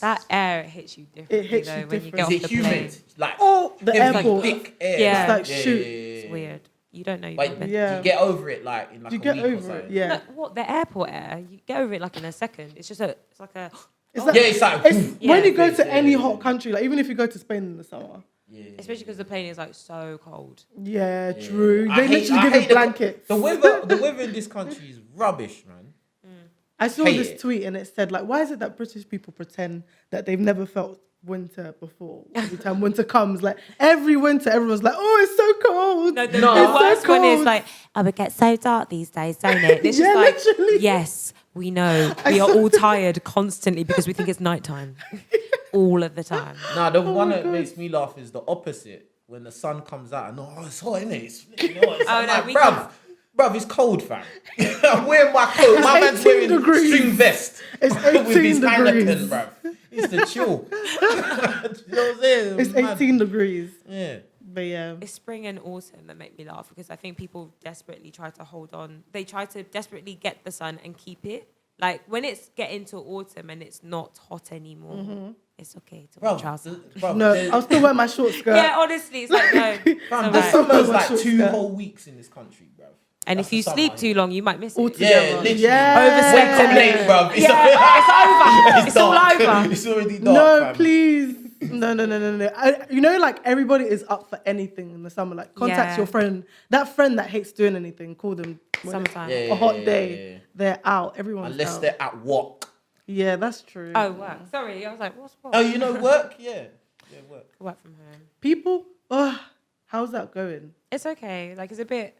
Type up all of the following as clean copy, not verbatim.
That air hits you differently. It hits though, you when you different. get Is off it the humid? plane. Like The heavy, airport. thick air. Yeah. It's like shoot. It's weird. You don't know. You've But never been. do you get over it like in like Do you a get week or over something? it? Yeah. No, what, the airport air? You get over it like in a second. It's like a. It's like, Yeah, it's like when you go to yeah, any yeah, hot yeah. country, like even if you go to Spain in the summer. Yeah. Especially because the plane is like so cold. Yeah, true. I They hate- literally I give you hate the- blankets. The weather in this country is rubbish, man. I saw hate this it. tweet and it said like, why is it that British people pretend that they've never felt winter before? Every time winter comes, like every winter, everyone's like, oh, it's so cold. No, the It's worst so one is cold. like, oh, it gets so dark these days, don't it? It's Yeah, just like, literally. yes, we know. We are all tired constantly because we think it's nighttime all of the time. Nah, the one my that God. makes me laugh is the opposite. When the sun comes out and it's hot, innit? It's, you know, it's Oh, no, like, we bruv, it's cold, fam. I'm wearing my coat. My man's 18 wearing degrees. string vest. It's with 18 his degrees. Heineken, bruv. It's the chill. You know what I'm saying? It's Man. 18 degrees. Yeah. But yeah. It's spring and autumn that make me laugh because I think people desperately try to hold on. They try to desperately get the sun and keep it. Like when it's getting to autumn and it's not hot anymore, it's okay to wear trousers. No, I'll still wear my short skirt. Yeah, honestly, it's like no. it's Fam, all the right. summer's My like short 2 skirt. whole weeks in this country, bruv. And That's if you the sleep summer. too long, you might miss it. Altogether. Yeah, literally. Yeah. Wake up late, bruv. It's, Yeah, it's over. It's all dark. over. It's already dark, No, fam. please. No. You know, like everybody is up for anything in the summer. Like contact Yeah. your friend. That friend that hates doing anything, call them. when it's Summertime. Yeah, a hot yeah, day. yeah. They're out. Everyone's Unless out. they're at work. Yeah, that's true. Oh, work. Sorry, I was like, what's what? Oh, you know work? Yeah. Yeah, work. Work from home. People, how's that going? It's okay. Like, it's a bit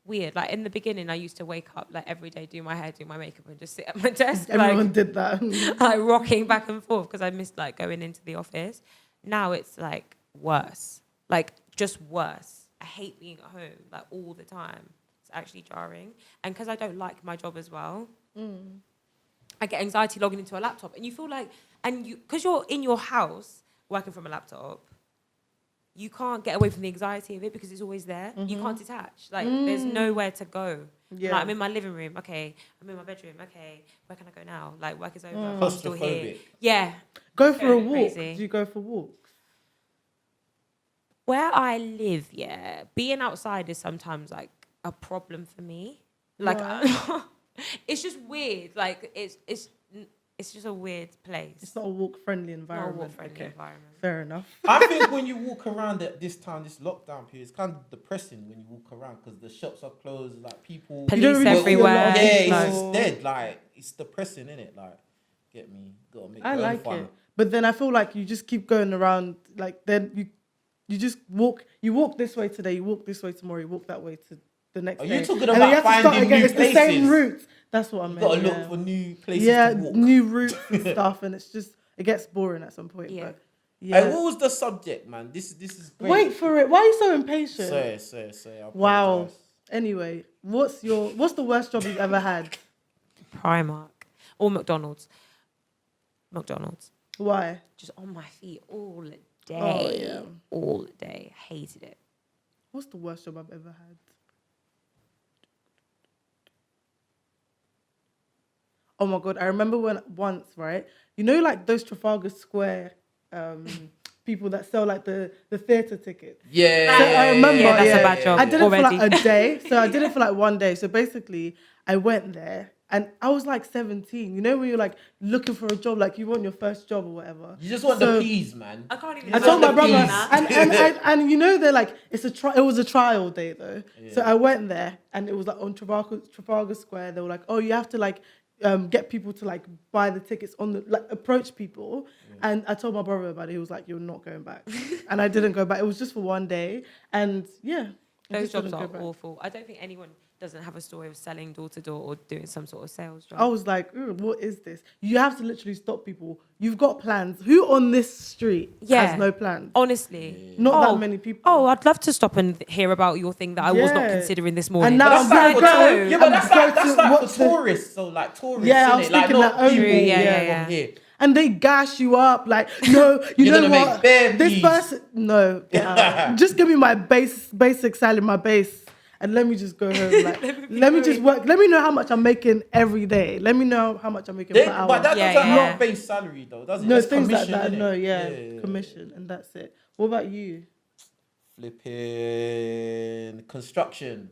weird. Like, in the beginning, I used to wake up, like, every day, do my hair, do my makeup, and just sit at my desk. Everyone did that. like rocking back and forth because I missed, like, going into the office. Now it's, like, worse. Like, just worse. I hate being at home, like, all the time. It's actually jarring. And because I don't like my job as well, I get anxiety logging into a laptop. And you feel like, because you're in your house working from a laptop, you can't get away from the anxiety of it because it's always there. You can't detach. Like, there's nowhere to go. Yeah. Like, I'm in my living room. Okay. I'm in my bedroom. Okay. Where can I go now? Like, work is over. I'm still here. Claustrophobic. Yeah. Go for a Very walk. crazy. Do you go for walks? Where I live, yeah, being outside is sometimes, like, a problem for me. Like, it's just weird. Like, it's just a weird place. It's not a walk-friendly Not a environment. walk-friendly environment. Fair enough. I think when you walk around at this time, this lockdown period, it's kind of depressing when you walk around because the shops are closed, like people. Police don't really see a lot everywhere. of Yeah, it's people. just dead. Like, it's depressing, innit? Like, get me, gotta make I your own like fun. it. But then I feel like you just keep going around, like then you just walk. You walk this way today, you walk this way tomorrow, you walk that way to the next Are day. you talking And then about you have to start finding again. new It's the same places? route. That's what I You meant. gotta yeah. look for new places Yeah, to walk. new routes and stuff, and it's just it gets boring at some point. Yeah. But yeah. Hey, what was the subject, man? This is great. Wait for it. Why are you so impatient? Sorry. I Wow. apologize. Anyway, what's the worst job you've ever had? Primark or McDonald's. McDonald's. Why? Just on my feet all day. Oh, yeah. All day. Hated it. What's the worst job I've ever had? Oh my God, I remember once, right? You know, like those Trafalgar Square people that sell like the theatre tickets. Yeah. So I remember, Yeah, that's a bad job I did it for already. like a day. So I did it for like one day. So basically, I went there and I was like 17. You know when you're like looking for a job, like you want your first job or whatever. You just want So- the peas, man. I can't even. I told my brother, Peas. and you know they're like it was a trial day though. So I went there and it was like on Trafalgar Square. They were like, oh, you have to like get people to like buy the tickets on the like approach people. And I told my brother about it. He was like, you're not going back, and I didn't go back. It was just for one day, and yeah, I Those just jobs didn't are go back. awful. I don't think anyone doesn't have a story of selling door to door or doing some sort of sales job. I was like, ooh, what is this? You have to literally stop people. You've got plans. Who on this street has no plans? Honestly. Not that many people. Oh, I'd love to stop and hear about your thing that I was not Yeah. considering this morning. And now That's I'm like gonna for go. tourists. Yeah, but I'm that's going like to for watch the- tourists. So like tourists, Yeah, I was innit? Like thinking not that only. people Yeah. from here. and they gash you up. Like, no, You're know gonna make what? bare This peas. person, no, get out. Just give me my basic salary, my base, and let me just go home. Like, let me just work. Let me know how much I'm making every day. Let me know how much I'm making per hour. But that Yeah, doesn't yeah. have base salary though, does it? No, That's things like commission, that. innit? No, yeah, commission, and that's it. What about you? Flipping construction.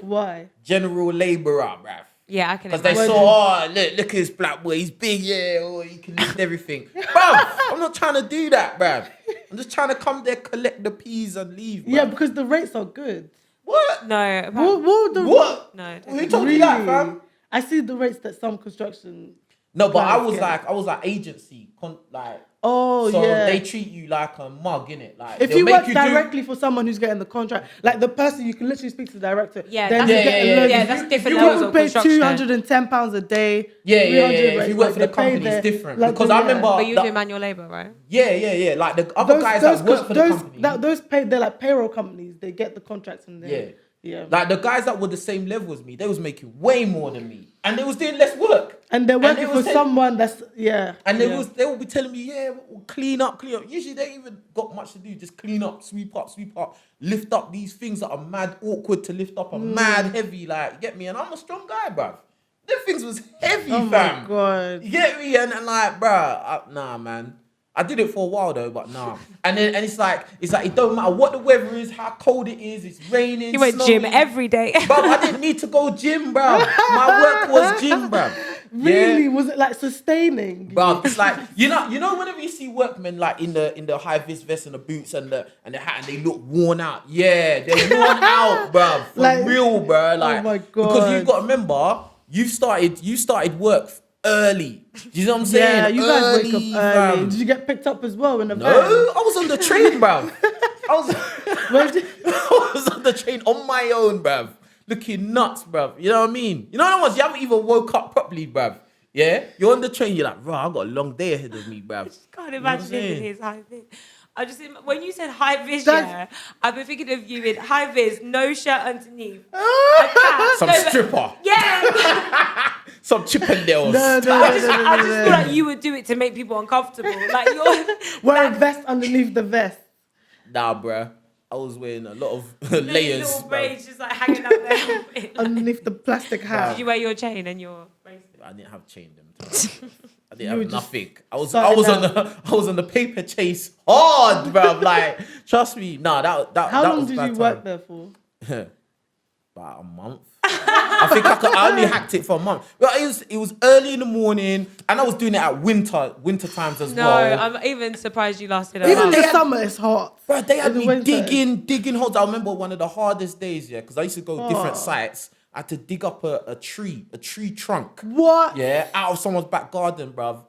Why? General labourer, bruv. Yeah, I can Because they imagine. saw, look at this black boy, he's big, yeah, oh, he can lift everything. Bruv, I'm not trying to do that, bruv. I'm just trying to come there, collect the peas and leave, bruv. Yeah, because the rates are good. What? No. What? No, don't Who do told that. you that, fam? I see the rates that some construction. No, but I clients was get. like agency, like, Oh, so yeah. they treat you like a mug, innit? Like, If they'll you make work do- directly for someone who's getting the contract, like the person, you can literally speak to the director. Yeah, then that's you yeah, get yeah, a load. yeah, If that's you- different if you levels get of paid construction. £210 a day. Yeah. 300, If you work like, for the they pay company, their- it's different. like, Because the- I yeah. remember... But you're doing manual labor, right? Yeah. Like the other guys that work for the company... Those paid, they're like payroll companies. They get the contracts and then... Yeah. Like the guys that were the same level as me, they was making way more than me. And they was doing less work. And they're working they for was saying- someone that's... Yeah. And they yeah. will be telling me, yeah, clean up. Usually they ain't even got much to do. Just clean up, sweep up, lift up these things that are mad awkward to lift up and mad heavy. Like, you get me? And I'm a strong guy, bruv. Them things was heavy, Oh fam. my God. You get me? And like, bruh, nah, man. I did it for a while though, but nah. And it's like it don't matter what the weather is, how cold it is, it's raining. You went snowing. gym every day. Bruv, I didn't need to go gym, bruv. My work was gym, bruv. Really? Yeah. Was it like sustaining? Bruv, it's like you know whenever you see workmen like in the high vis vest and the boots and the hat and they look worn out. Yeah, they're worn out, bruv. For Like- real, bruh. Like, my because you've God. got to remember, you started work early. Do you know what I'm saying? Yeah, you guys wake up early. fam. Did you get picked up as well in the No, van? I was on the train, bruv. Where did- I was on the train on my own, bruv. Looking nuts, bruv. You know what I mean? You know what I was? You haven't even woke up properly, bruv. Yeah? You're on the train, you're like, bro, I've got a long day ahead of me, bruv. Can't You know what I'm imagine him in saying? his high vis. When you said high vis, That's- I've been thinking of you in high vis, no shirt underneath. Some stripper. Yeah. Some Chippendales. No, I just no. feel like you would do it to make people uncomfortable. Like you're Wear a vest underneath the vest. Nah, bruh. I was wearing a lot of layers, layers. little bruv. braids just like hanging out there. Like, Underneath the plastic hat. did you wear your chain and your bracelet? I didn't have chain them times. I didn't You were have just nothing. I was starting on the paper chase hard, bruv. Like, trust me. Nah, that How that long was did bad you time. work there for? About a month. I think I only hacked it for a month. Well, it was early in the morning, and I was doing it at winter times as No, well. I'm even surprised you lasted a Even month. in they the had- summer, it's hot. Bro, they had In the me winter. digging holes. I remember one of the hardest days, yeah, because I used to go different Oh. sites. I had to dig up a tree trunk. What? Yeah, out of someone's back garden, bruv.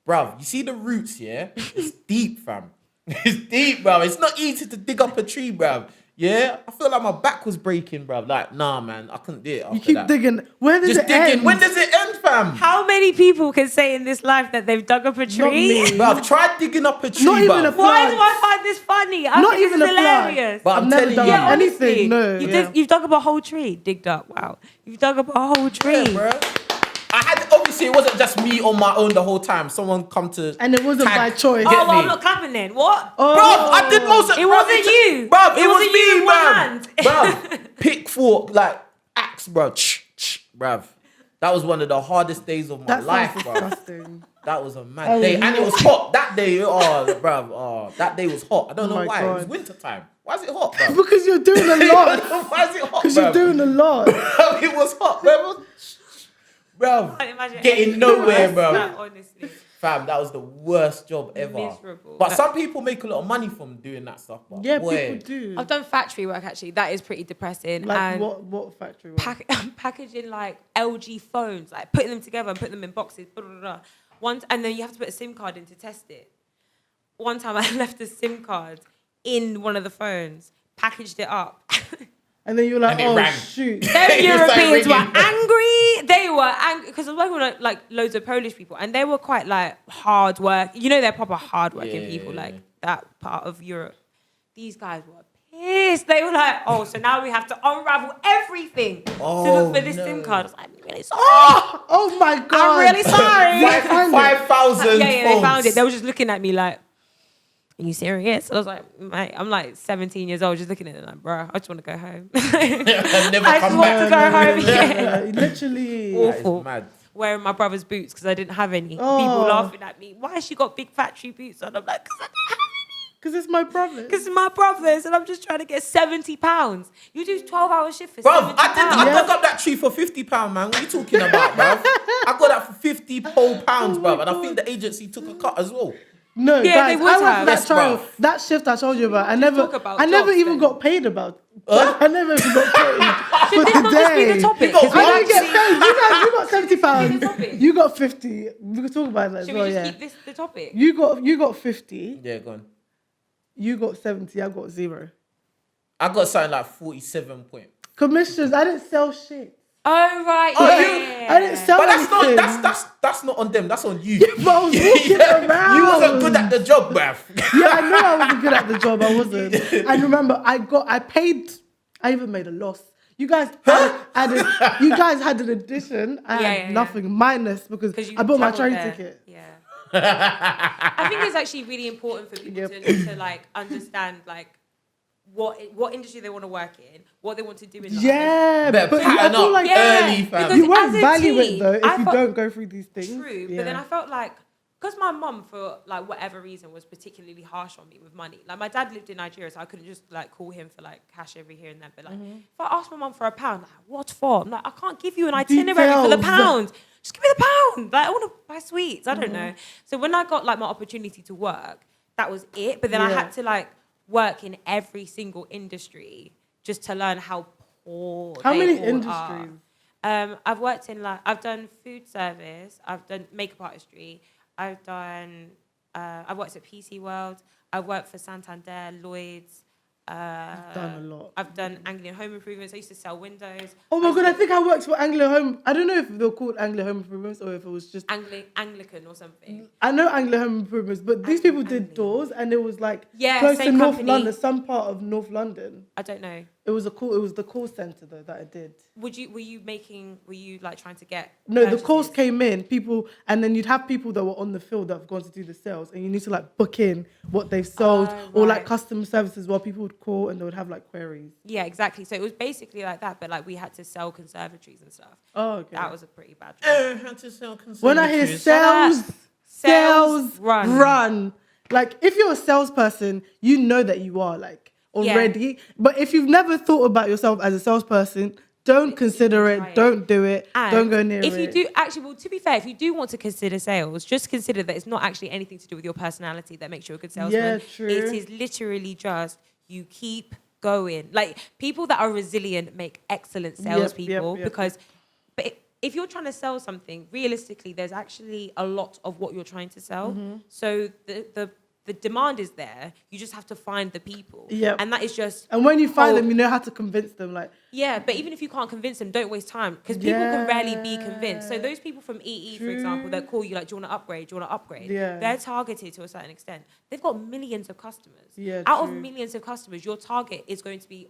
Bruv, you see the roots, yeah? It's deep, fam. It's deep, bruv. It's not easy to dig up a tree, bruv. Yeah? I feel like my back was breaking, bruv. Like, nah, man, I couldn't do it after You keep that. digging. When does Just it digging. end? When does it end, fam? How many people can say in this life that they've dug up a Not tree? me. Bruv, try digging up a tree, Not even bruv. a Why do plant. I find this funny? I Not think even this a is plant. hilarious. But I've I'm never telling done you. Yeah, anything. honestly, No. You you've dug up a whole tree. Digged up. Wow. You've dug up a whole tree. Yeah, bruh. Obviously, it wasn't just me on my own the whole time. Someone come to And it wasn't by choice. Oh, Get well, me. I'm not clapping then. What? Oh. Bruv, I did most of It wasn't you. Bruv, It it was wasn't you me, with one bruv. hand. Bruv, pitchfork, like axe, bruv. Bruv. That was one of the hardest days of my That life, sounds bruv. disgusting. That was a mad Oh, day. And it no. was hot. That day, bruv. That day was hot. I don't Oh know my why. It was God. winter time. Why is it hot, bruv? Because you're doing a lot. Why is it hot, Because you're bruv? doing a lot. It was hot, bruv. I can't Bruv. imagine Getting anything nowhere, worse bruv. than that, honestly. Fam, that was the worst job ever. Miserable. But some people make a lot of money from doing that stuff. But Yeah, boy, people do. I've done factory work actually. That is pretty depressing. Like and what factory? work? packaging like LG phones, like putting them together and putting them in boxes. Blah, blah, blah. And then you have to put a SIM card in to test it. One time I left a SIM card in one of the phones, packaged it up. And then you're like, And it oh rang. shoot. Them It's like Europeans were ringing. angry. They were angry because I was working with like loads of Polish people, and they were quite like hard work. You know, they're proper hard working Yeah, people, yeah, like yeah. that part of Europe. These guys were this. They were like, oh, so now we have to unravel everything to look for this SIM card. I was like, I'm really sorry. Oh my God. I'm really sorry. 5,000. Yeah, they found it. They were just looking at me like, are you serious? I was like, mate, I'm like 17 years old, just looking at it like, bro, I just want to go home. Never I just come want to back. go home. Yeah. Literally. Awful. Mad. Wearing my brother's boots because I didn't have any. Oh. People laughing at me. Why has she got big factory boots on? I'm like, because I didn't have any. Because it's my brother. Because it's my brother's and I'm just trying to get £70. You do 12-hour shift for Bruv, £70. I dug up that tree for £50, man. What are you talking about, bruv? I got that for £50 whole pounds, bruv. And I think the agency took a cut as well. No, Yeah, guys, they would I went have. for that Yes, trial. bruv. That shift I told you about. I Just never talk about even jobs then. got paid about. I never even got paid Should for this not just be today. the topic? got I didn't get Actually- paid. You got £70. topic? You got 50. We could talk about that as Should well. we just Yeah. keep this the topic? You got 50. Yeah, go on. You got 70. I got 0. I got something like 47 point. Commissions. I didn't sell shit. Oh, right. Oh, yeah. I didn't sell But that's anything. that's not on them. That's on you. But I was walking around. You wasn't good at the job, bruv. Yeah, I know I wasn't good at the job. I wasn't. And remember, I paid. I even made a loss. You guys you guys had an addition. I had nothing minus because 'Cause you I bought my travelled train there. ticket. Yeah. I think it's actually really important for people to like understand like what industry they want to work in, what they want to do in life. Yeah, Better but I pattern feel up like early, fam. because you won't as a value teen, it though if I you felt- don't go through these things. True, Yeah. but then I felt like because my mum, for like whatever reason, was particularly harsh on me with money. Like my dad lived in Nigeria, so I couldn't just like call him for like cash every here and there. But like if I asked my mum for £1, like what for? I'm like, I can't give you an itinerary for the Details. pound. Just give me the £1. Like I want to buy sweets. I don't know. So when I got like my opportunity to work, that was it. But then I Yeah. had to like work in every single industry just to learn how poor. How they many all industries? are. I've worked in like I've done food service, I've done makeup artistry, I've done I've worked at PC World, I've worked for Santander, Lloyd's. I've done a lot. I've done Anglian Home Improvements. I used to sell windows. Oh my god, I think I worked for Anglo Home. I don't know if they were called Anglo Home Improvements or if it was just. Anglican or something. I know Anglo Home Improvements, but these people did Anglian. doors, and it was like Yeah, close to same North company. London, some part of North London. I don't know. It was the call center though that I did. Were you like trying to get No, the calls purchases? came in, people, and then you'd have people that were on the field that have gone to do the sales, and you need to like book in what they've sold, or like right. customer services where people would call and they would have like queries. Yeah, exactly. So it was basically like that, but like we had to sell conservatories and stuff. Oh, okay. That was a pretty bad job. Had to sell When I hear conservatories. sales, run. run. Like if you're a salesperson, you know that you are like already. But if you've never thought about yourself as a salesperson, don't consider try it. it. Don't do it. And Don't go near if it. you do, actually, well, to be fair, if you do want to consider sales, just consider that it's not actually anything to do with your personality that makes you a good salesman. Yeah, true. It is literally just you keep going. Like people that are resilient make excellent salespeople yep. because, but if you're trying to sell something, realistically, there's actually a lot of what you're trying to sell. Mm-hmm. So the demand is there. You just have to find the people. Yep. And that is just. And when you find Oh. them, you know how to convince them. Like, Yeah, but even if you can't convince them, don't waste time because people can rarely be convinced. So those people from EE, for example, that call you like, do you want to upgrade? Do you want to upgrade? Yeah. They're targeted to a certain extent. They've got millions of customers. Yeah, Out of true. millions of customers, your target is going to be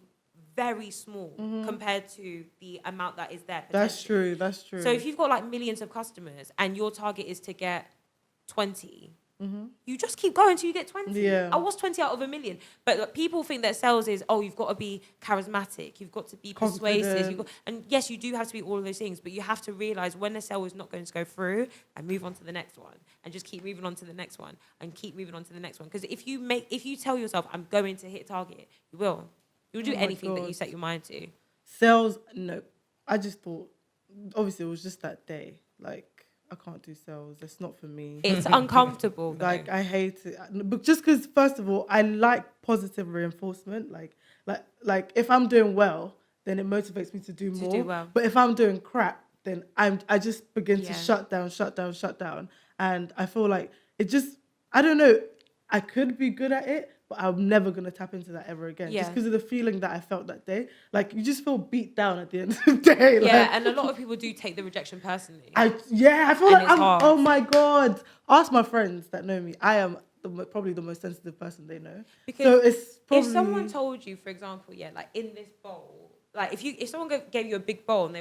very small compared to the amount that is there. that's potentially. true. That's true. So if you've got like millions of customers and your target is to get 20, you just keep going until you get 20. Yeah. I was 20 out of a million. But like, people think that sales is, oh, you've got to be charismatic, you've got to be persuasive. Confident. And yes, you do have to be all of those things, but you have to realize when the sale is not going to go through and move on to the next one and just keep moving on to the next one and keep moving on to the next one. Because if you tell yourself, I'm going to hit target, you will. You'll do Oh my anything that God. you set your mind to. Sales, no. I just thought, obviously, it was just that day. Like, I can't do sales. It's not for me. It's uncomfortable. though. Like, I hate it. But just because, first of all, I like positive reinforcement. Like if I'm doing well, then it motivates me to do more. do well. But if I'm doing crap, then I just begin to Yeah. shut down. And I feel like it just, I don't know, I could be good at it, but I'm never going to tap into that ever again. Yeah. Just because of the feeling that I felt that day. Like, you just feel beat down at the end of the day. Yeah, Like, and a lot of people do take the rejection personally. I feel And like it's hard. oh my God. Ask my friends that know me. I am probably the most sensitive person they know. Because so it's probably... if someone told you, for example, like in this bowl, like if someone gave you a big bowl and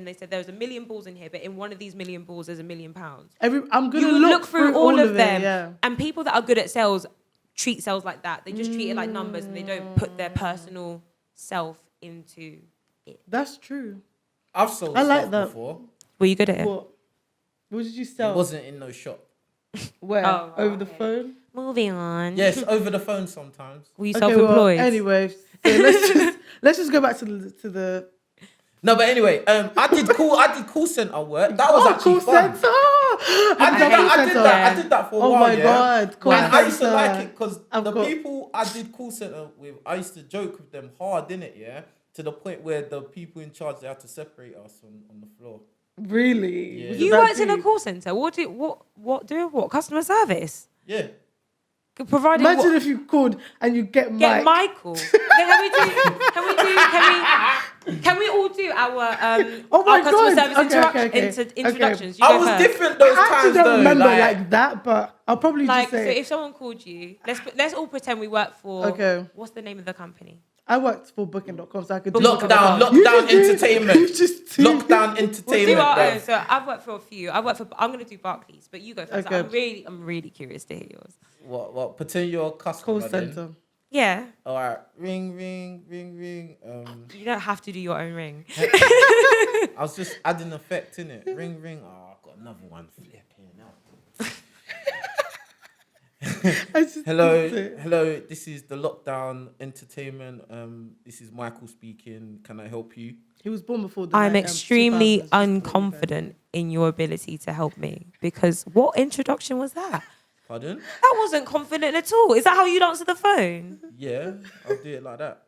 they said there was 1 million balls in here, but in one of these 1 million balls there's £1 million. I'm gonna you would look through all of them. Yeah. And people that are good at sales treat sales like that. They just treat it like numbers and they don't put their personal self into it. That's true. I've sold I like stuff that. before. Were you good at it? What did you sell? It wasn't in no shop. Where? Oh, Over the okay. phone? Moving on. Yes, over the phone sometimes. Were you Okay, self-employed? well, anyway, so let's just go back to the No, but anyway, I did call center work. That was actually call fun. center. I did that for a Oh while. my yeah. God, call And I used to center. like it because I've the got- people I did call center with, I used to joke with them hard, innit? Yeah, to the point where the people in charge, they had to separate us on the floor. Really? Yeah. Was it You that worked in a deep? call center. What customer service? Yeah. Providing Imagine what? if you called and you get Get Mike. Michael. Can we all do our Oh my our customer God. service Okay. introductions? Okay. You I go was first. different those I actually times don't though. remember like, like that, but I'll probably Like, just so say if someone called you, let's all pretend we work for. Okay. What's the name of the company? I worked for Booking.com, so I could do Lockdown You Lockdown just do- Entertainment. you just do- Lockdown We'll Entertainment. do our bruv. own. So I've worked for a few. I'm gonna do Barclays, but you go first. Okay. I'm really curious to hear yours. What? Pretend you're a customer. Call then. center. Yeah, All right. Ring. you don't have to do your own ring. I was just adding effect in it. Ring. Oh, I've got another one. Flip here now. I just Hello. did it. Hello. This is the Lockdown Entertainment. This is Michael speaking. Can I help you? He was born before the I'm night, extremely 2000s, unconfident in your ability to help me because what introduction was that? Pardon? That wasn't confident at all. Is that how you'd answer the phone? Yeah, I'll do it like that.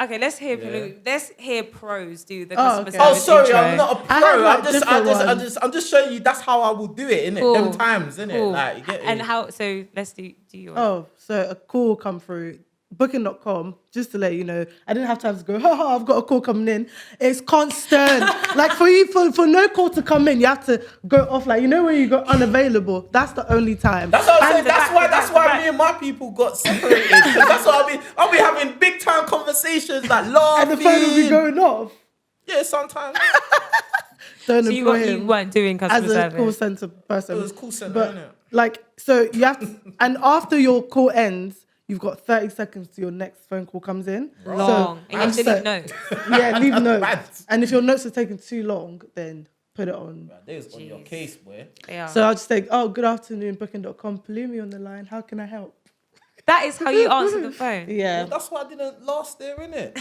Okay, let's hear pros do the Oh, customer okay. Oh, service sorry, intro. I'm not a pro. I had, like, different ones. I'm just showing you. That's how I will do it, innit? Cool. Them times, innit? Cool. Like, you get And it? how? So let's do yours. Oh, so a call come through. Booking.com, just to let you know, I didn't have time to go, I've got a call coming in. It's constant. Like for no call to come in, you have to go off. Like, you know when you go unavailable? That's the only time. That's what I'm saying. the That's back, why me and my people got separated. 'Cause that's what I'll be having big time conversations, like laughing. And the phone will be going off. Yeah, sometimes. Don't So employ you him weren't doing customer as a service. call center person. It was call center, But innit? like, so you have to, and after your call ends, you've got 30 seconds to your next phone call comes in. Long. And you have to so- leave notes. Yeah, leave notes. Mad. And if your notes are taking too long, then put it on. They was on your Jeez. case, boy. They are. So I'll just say, oh, good afternoon, Booking.com. Palumi on the line. How can I help? That is how you answer the phone. Yeah. Well, that's why I didn't last there, innit?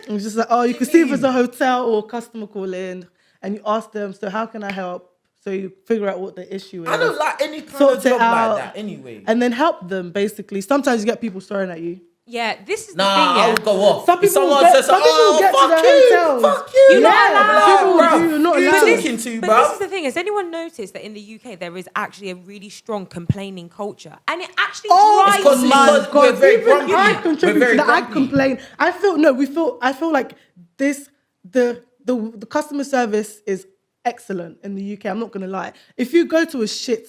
It's just like, oh, you can see if it's a hotel or customer call in and you ask them, so how can I help? So you figure out what the issue is. I don't like any kind Sort of it job out. like that anyway. And then help them, basically. Sometimes you get people staring at you. Yeah, this is the Nah, thing. I Yeah. would go off. Some If people someone get- says, some people oh, get to fuck the you, hotels. fuck you. You're not Yeah, allowed. people Bruv, do, you're not who you allowed. talking to, But bro? this is the thing. Has anyone noticed that in the UK there is actually a really strong complaining culture, and it actually Oh drives because- me. because- we're very grumpy. I We're contribute very to that. I grumpy. complain. I feel like this, the customer service is excellent in the UK. I'm not going to lie. If you go to a shit,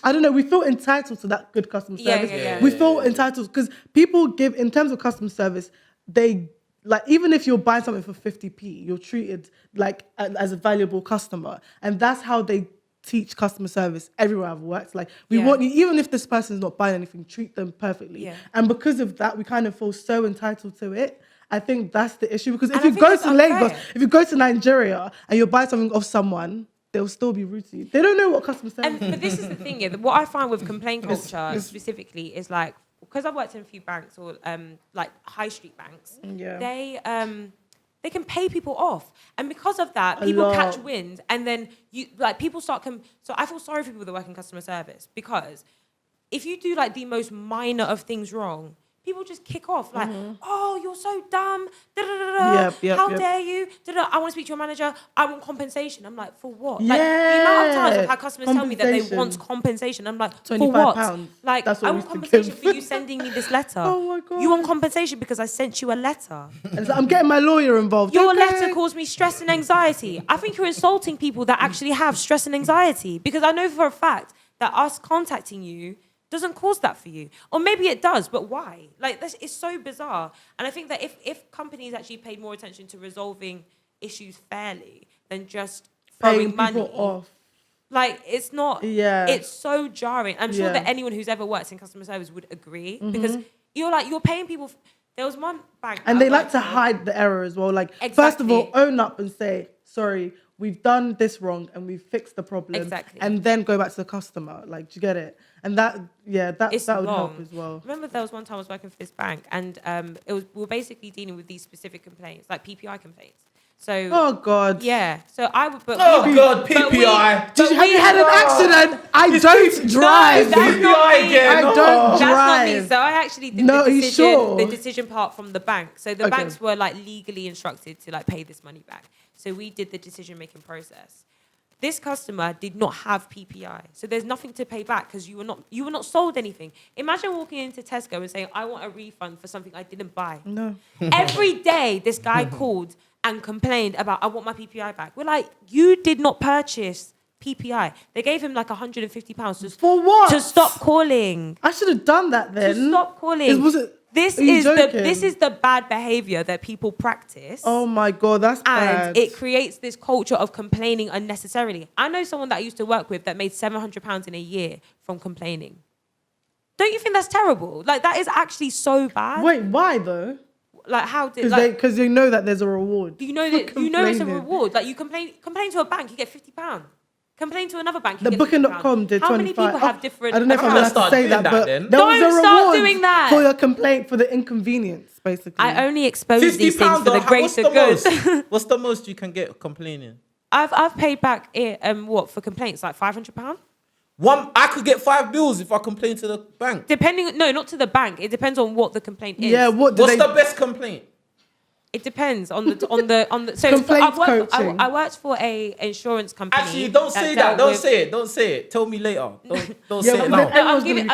I don't know, we feel entitled to that good customer Yeah, service. yeah. We feel entitled because people give, in terms of customer service, they, like, even if you're buying something for 50p, you're treated like as a valuable customer. And that's how they teach customer service everywhere I've worked. Like, we Yeah. want you, even if this person's not buying anything, treat them perfectly. Yeah. And because of that, we kind of feel so entitled to it. I think that's the issue. Because if And I you think go that's to Lagos, unfair. if you go to Nigeria and you buy something off someone, they'll still be rude to you. They don't know what customer service is. But this is the thing, yeah. What I find with complaint culture specifically is like, because I've worked in a few banks or like high street banks, Yeah. they can pay people off, and because of that, A people lot. catch wind, and then people start. So I feel sorry for people that work in customer service because if you do like the most minor of things wrong, people just kick off like, "Oh, you're so dumb! Da, da, da, da. Yep, How yep. dare you? Da, da, I want to speak to your manager. I want compensation." I'm like, "For what?" Like the amount of times I've had customers tell me that they want compensation. I'm like, "For what?" £25. Like, That's what I we want used to compensation give. for you sending me this letter. Oh my God. You want compensation because I sent you a letter. And so I'm getting my lawyer involved. Your Okay. letter caused me stress and anxiety. I think you're insulting people that actually have stress and anxiety because I know for a fact that us contacting you doesn't cause that for you. Or maybe it does, but why? Like, this is so bizarre. And I think that if companies actually paid more attention to resolving issues fairly than just Paying throwing money people off. like, it's not, Yeah. it's so jarring. I'm sure Yeah. that anyone who's ever worked in customer service would agree because you're paying people. There was one bank. And that they I like worked to for. hide the error as well. Like, first of all, Exactly. own up and say, sorry, we've done this wrong and we've fixed the problem. Exactly. And then go back to the customer. Like, do you get it? And that It's would help long. as well. Remember, there was one time I was working for this bank, and we were basically dealing with these specific complaints, like PPI complaints. So Oh, God. yeah, so I would. But Oh, we, God, but we- PPI. but Have you we- had an accident? I don't drive. that's not PPI me. again. I no. don't That's not me. drive. So I actually did No, are the you decision, sure? the decision part from the bank. So the Okay. banks were like legally instructed to like pay this money back. So we did the decision making process. This customer did not have PPI, so there's nothing to pay back because you were not sold anything. Imagine walking into Tesco and saying, "I want a refund for something I didn't buy." No. Every day, this guy called and complained about, "I want my PPI back." We're like, "You did not purchase PPI." They gave him like £150 For what? to stop calling. I should have done that then. To stop calling. This are you is joking? this is the bad behavior that people practice. Oh my God, that's bad. And it creates this culture of complaining unnecessarily. I know someone that I used to work with that made £700 in a year from complaining. Don't you think that's terrible? Like, that is actually so bad. Wait, why though? Like, how did Because they know that there's a reward. you know for that you know it's a complaining. reward. Like, you complain to a bank, you get £50. Complain to another bank, you The get Booking.com £50. did 25. How many people have different? I don't know if I'm gonna allowed to start say doing that, that but then. there was Don't a start reward doing that. for your complaint for the inconvenience, basically. I only expose £50 these things for the though, greater good. What's the most you can get complaining? I've paid back what for complaints, like £500. I could get 5 bills if I complain to the bank. Depending, no, not to the bank. It depends on what the complaint is. Yeah, what do What's they? the best complaint? It depends on the. So Complaints I worked, coaching. I worked for a insurance company. Actually, don't say that. dealt Don't with- say it. Don't say it. Tell me later. Don't Yeah, say but it then- now. No, Everyone's I'm gonna giving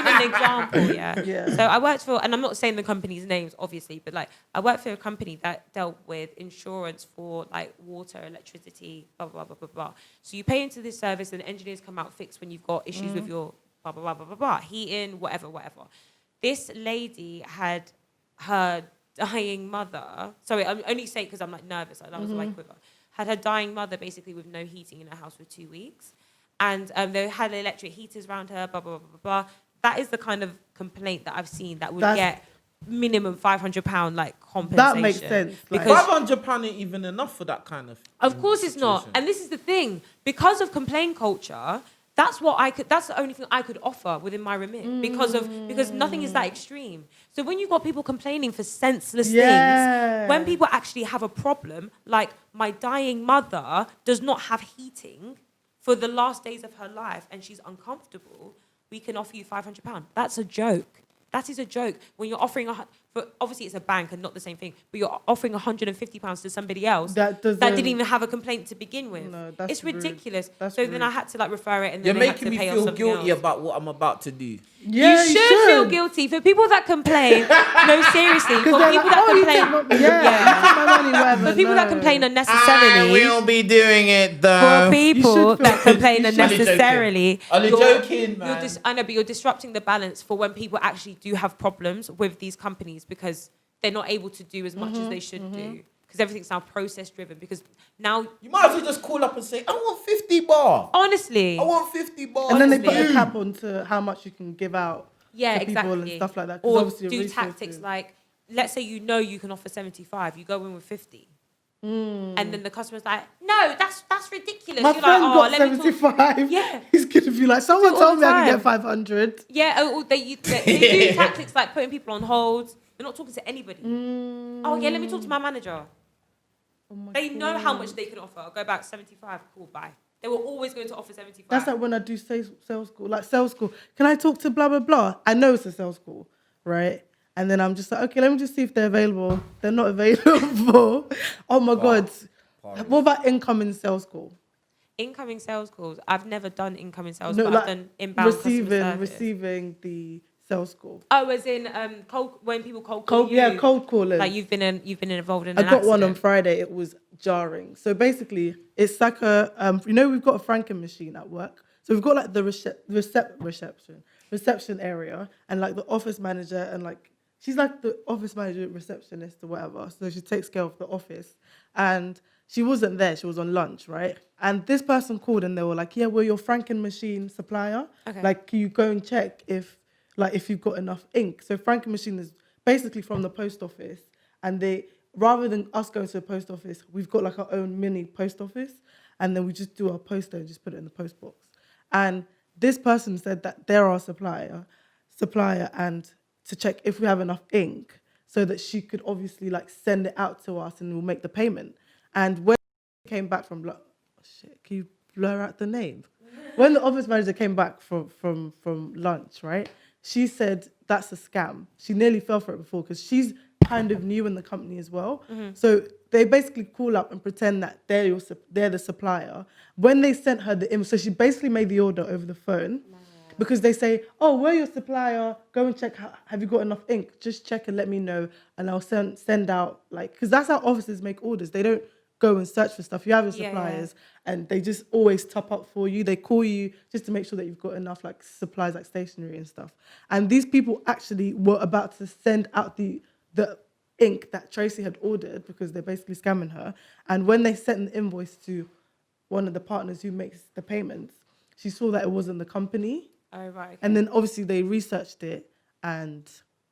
be an example. Yeah. Yeah. So I worked for, and I'm not saying the company's names, obviously, but like I worked for a company that dealt with insurance for like water, electricity, blah blah blah blah blah blah. So you pay into this service, and engineers come out fix when you've got issues with your blah blah blah blah blah blah, heating, whatever. This lady had her dying mother. Sorry, I'm only saying because I'm like nervous. That was like quiver. Had her dying mother basically with no heating in her house for 2 weeks, and they had electric heaters around her. Blah blah blah blah blah. That is the kind of complaint that I've seen that would get minimum £500 like compensation. That makes sense. Like, Because £500 ain't even enough for that kind of course it's not. situation. And this is the thing. Because of complaint culture, that's the only thing I could offer within my remit because nothing is that extreme. So when you've got people complaining for senseless Yeah. things, when people actually have a problem, like my dying mother does not have heating for the last days of her life and she's uncomfortable, we can offer you £500. That's a joke. That is a joke. When you're offering obviously it's a bank and not the same thing, but you're offering £150 to somebody else that didn't even have a complaint to begin with. No, that's it's rude. ridiculous. That's so then rude. I had to like refer it, and You're then they had making to me pay off feel something guilty else. about what I'm about to do. Yeah, you should feel guilty for people that complain. No, seriously, for people that complain. You take my money, whatever. For people that complain unnecessarily. be doing it For people should that feel- complain you should- unnecessarily, Only joking, man. I know, but you're disrupting the balance for when people actually do have problems with these companies because they're not able to do as much as they should do because everything's now process driven. Because now, You might as well just call up and say, I want 50 bar. honestly, I want 50 bar. And then they put Honestly. a cap onto how much you can give out yeah, to people exactly, and stuff like that. 'cause or obviously do your tactics resources- like, let's say you can offer 75, you go in with 50. And then the customer's like, no, that's ridiculous. My You're friend like, got let me talk. 75. Yeah. He's going to be like, someone all told the me I can time. get 500. Yeah, or they do tactics like putting people on hold. They're not talking to anybody. Oh, yeah, let me talk to my manager. Oh my They know God. how much they can offer. I'll go back 75, cool, bye. They were always going to offer 75. That's like when I do sales school. Like sales school. Can I talk to blah, blah, blah? I know it's a sales school, right? And then I'm just like, okay, let me just see if they're available. They're not available. Oh my God. What about incoming sales call? Incoming sales calls. I've never done incoming sales, No, but like I've done inbound customer service. receiving the sales call. Oh, as in when people cold call you. Yeah, cold calling. Like you've been involved in I an got one on accident. Friday. It was jarring. So basically, it's like we've got a franking machine at work. So we've got like the reception area, and like the office manager, and like she's like the office manager, receptionist or whatever. So she takes care of the office, and she wasn't there. She was on lunch, right? And this person called, and they were like, "Yeah, we're your Franken machine supplier. Okay. Like, can you go and check if you've got enough ink?" So Franken machine is basically from the post office, and they, rather than us going to the post office, we've got like our own mini post office, and then we just do our post there and just put it in the post box. And this person said that they're our supplier, and to check if we have enough ink, so that she could obviously like send it out to us and we'll make the payment. And when she came back from, can you blur out the name? When the office manager came back from lunch, right? She said that's a scam. She nearly fell for it before because she's kind of new in the company as well. So they basically call up and pretend that they're the supplier. When they sent her the invoice, so she basically made the order over the phone because they say, "Oh, we're your supplier. Go and check. Have you got enough ink? Just check and let me know, and I'll send out like, because that's how offices make orders. They don't go and search for stuff. You have your suppliers, and they just always top up for you. They call you just to make sure that you've got enough like supplies, like stationery and stuff. And these people actually were about to send out the ink that Tracy had ordered because they're basically scamming her. And when they sent the invoice to one of the partners who makes the payments, she saw that it wasn't the company. Oh, right. Okay. And then obviously they researched it and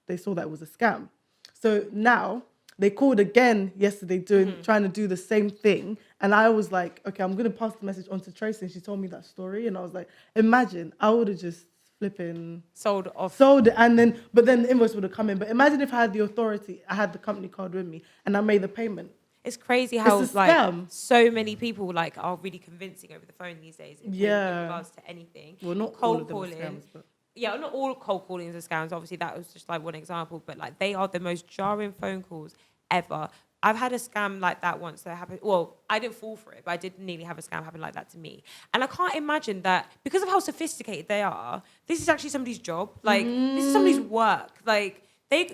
they saw that it was a scam. So now they called again yesterday trying to do the same thing. And I was like, okay, I'm going to pass the message on to Tracy. And she told me that story. And I was like, imagine, I would have just flipping sold it. And but then the invoice would have come in. But imagine if I had the authority, I had the company card with me and I made the payment. It's crazy how like so many people like are really convincing over the phone these days in regards to anything. Well, not cold all of them calling. are scams, but Yeah, not all cold callings are scams. Obviously, that was just like one example, but like they are the most jarring phone calls ever. I've had a scam like that once that happened. Well, I didn't fall for it, but I did nearly have a scam happen like that to me. And I can't imagine that because of how sophisticated they are, this is actually somebody's job. Like, this is somebody's work. Like,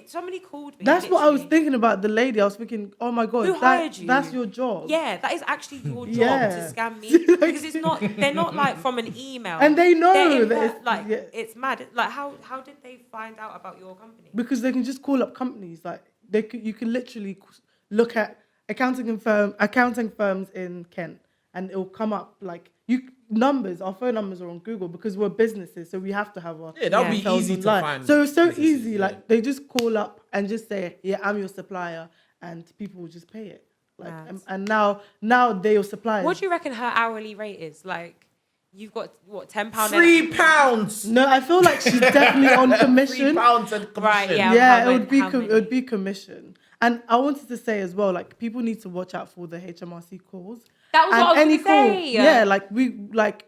somebody called me. That's what I was thinking about the lady. I was thinking, oh my God, who hired you? That's your job. Yeah, that is actually your job to scam me. Because they're not like from an email. And they know that it's mad. Like, how did they find out about your company? Because they can just call up companies. Like, you can literally look at accounting firms in Kent, and it'll come up like our phone numbers are on Google because we're businesses, so we have to have our that'll be easy to find. So it's so easy. Like they just call up and just say, "Yeah, I'm your supplier," and people will just pay it. Like, and now they're your suppliers. What do you reckon her hourly rate is? Like, you've got what, £10? £3. No, I feel like she's definitely on commission. £3 and commission. Right? Yeah. Yeah, it would be commission. And I wanted to say as well, like people need to watch out for the HMRC calls. That was what I was going to say. Yeah,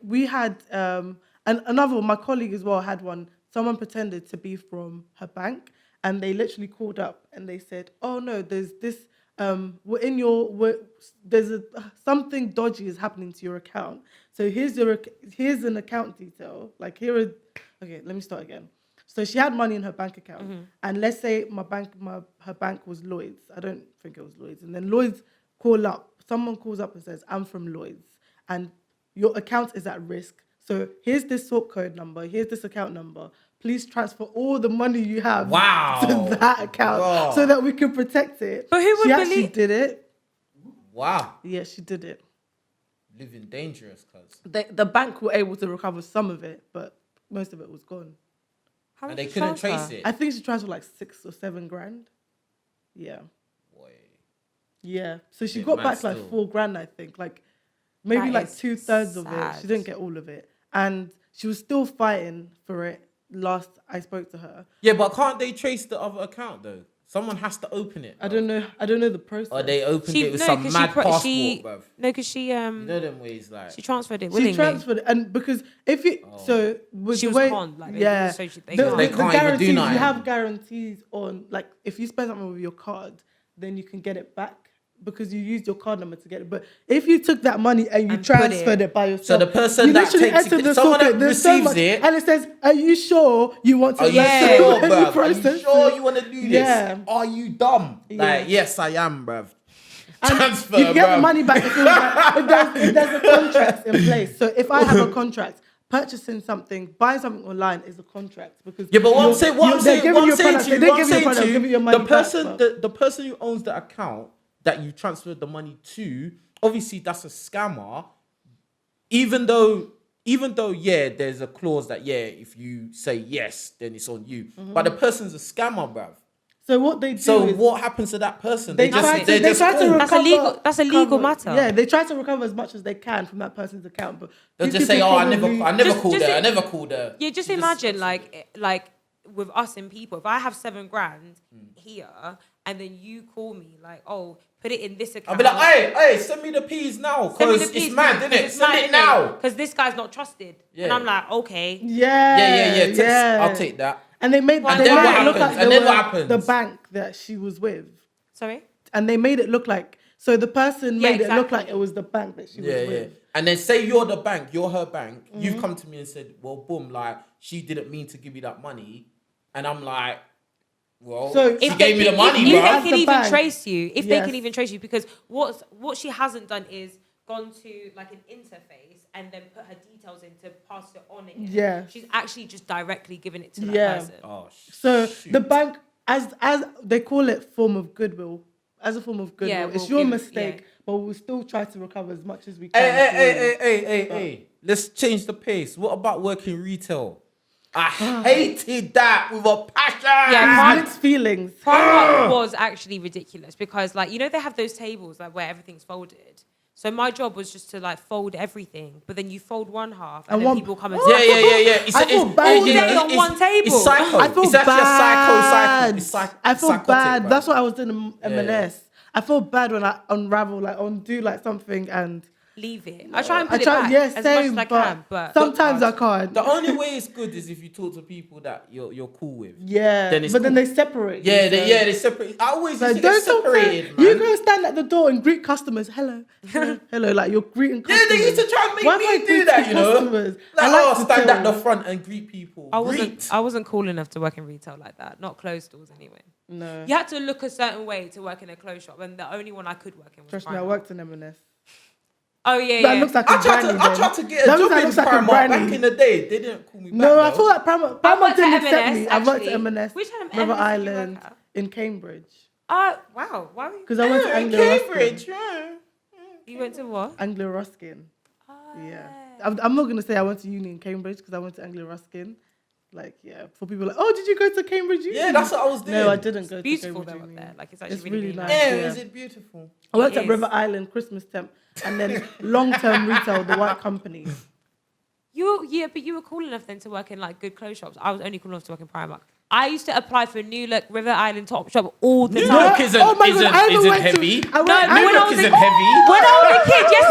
we had and another one, my colleague as well had one. Someone pretended to be from her bank, and they literally called up and they said, "Oh no, there's this something dodgy is happening to your account. So here's an account detail. Like okay, let me start again." So she had money in her bank account, and let's say her bank was Lloyd's. I don't think it was Lloyd's. And then Lloyd's someone calls up and says, "I'm from Lloyd's, and your account is at risk. So here's this sort code number, here's this account number. Please transfer all the money you have to that account so that we can protect it." But who would believe? She actually did it. Wow. Yeah, she did it. Living dangerous, cuz. The bank were able to recover some of it, but most of it was gone. How And did they she couldn't transfer? trace it. I think she transferred like 6 or 7 grand. Yeah. Boy. Yeah. So she Bit got mad back like still. 4 grand, I think. Like maybe That like is 2/3 of it. sad. She didn't get all of it. And she was still fighting for it last I spoke to her. Yeah, but can't they trace the other account though? Someone has to open it. I don't know the process. Or they opened it with some mad passport, bruv. No, because she You know them ways like. she transferred it willingly. She transferred it, and because if you with She the was way, conned, like, yeah, so they the can't. They can't even do guarantees, nothing. you have guarantees on, like if you spend something with your card, then you can get it back because you used your card number to get it. But if you took that money and you transferred it by yourself, So the person you that literally takes enter it, the someone socket, that there's so receives much, it, and it says, "Are you sure you want to?" are you sure, bruv? Are you process sure it? you want to do this? Yeah. Are you dumb? Yeah. Like, yes, I am, bruv. And Transfer, you can get bruv. the money back if there's a contract in place. So if I have a contract, purchasing something, buying something online is a contract because Yeah, but what I'm you're- saying, they're giving you a product, to they you, didn't what I'm give you a saying product, to they're giving you you, your money the back, person, but- the person who owns the account that you transferred the money to, obviously that's a scammer. Even though, yeah, there's a clause that if you say yes, then it's on you. But the person's a scammer, bruv. So what they do So is what happens to that person? they try to recover. That's a legal matter. Yeah, they try to recover as much as they can from that person's account, but They'll these just say, people "Oh, probably- I never Just- called just her. i- I never called her." Yeah, just She imagine like with us in people, if I have $7,000 here and then you call me like, oh, put it in this account. I'll be like, hey, send me the peas now, because it's mad, isn't it? Send it now. Because this guy's not trusted. Yeah. And I'm like, okay. Yeah. I'll take that. And they made And they then made what it look happens? like And they then what were happens? the bank that she was with, Sorry? and they made it look like the person Yeah, made it look exactly. like it was the bank that she was Yeah. with. And then say you're the bank, you're her bank. You've come to me and said, well, boom, like she didn't mean to give you that money, and I'm like, well, So she if gave me the money, if bro. they As can the even bank. trace you, if they Yes. can even trace you, because what she hasn't done is gone to like an interface and then put her details in to pass it on again. Yeah. She's actually just directly given it to that Yeah. person. Oh, So shoot. the bank, as they call it, form of goodwill, as a form of goodwill, Yeah, it's we'll your give- mistake, yeah. but we'll still try to recover as much as we can. Hey. Let's change the pace. What about working retail? I hated that with a passion. Yeah, Mixed feelings. Primark was actually ridiculous because, like, you know, they have those tables like where everything's folded. So my job was just to like fold everything, but then you fold one half and And then one- people come and Yeah. It's, I feel bad. All day on one table. It's psycho. I feel it's actually bad. a psycho. I feel psychotic, bad. bro. That's what I was doing in Yeah. M&S. I feel bad when I unravel, like undo like something and leave it. I try and I put it try, back yeah, as much same, as I but can, but sometimes I can't. The only way it's good is if you talk to people that you're cool with. Yeah, Then it's but then cool. they separate. Yeah, you, so- they separate. I always So used to get don't talk to separated, man. you. Go stand at the door and greet customers. Hello, hello, like you're greeting Yeah, customers. they used to try and make Why am I me do greeting that, you know. customers? Like, I like to stand at tell. the front and greet people. I Greet. wasn't cool enough to work in retail like that. Not closed stores anyway. No, You had to look a certain way to work in a clothes shop, and the only one I could work in was trust me, I Primark. worked in M&S. Oh yeah, That yeah. looks like I a tried granny. to then. get a That job in looks like a Primark granny. back in the day. They didn't call me back. No, I though. feel like Primark I worked didn't at accept M&S, me. I worked at actually. M&S, Which M&S River did you work Island, at? in Cambridge. Wow. Why were you? Because I went to Yeah, in Anglo Ruskin. Cambridge. Yeah. You went to what? Anglo Ruskin. Yeah. I'm not going to say I went to uni in Cambridge because I went to Anglo Ruskin. Like, yeah, for people like, oh, did you go to Cambridge uni? Yeah, that's what I was doing. No, I didn't go Beautiful to though Cambridge up uni. there. Like it's actually It's really, really really nice. nice. Yeah, Yeah. is it beautiful? I worked It at is. River Island Christmas Temp and then long-term retail, the white company. But you were cool enough then to work in like good clothes shops. I was only cool enough to work in Primark. I used to apply for New Look, River Island, Topshop all the New time. Look isn't Oh my God, I even went to- heavy. I went- No, I when New I Look was isn't a- heavy. When I was a kid, yes,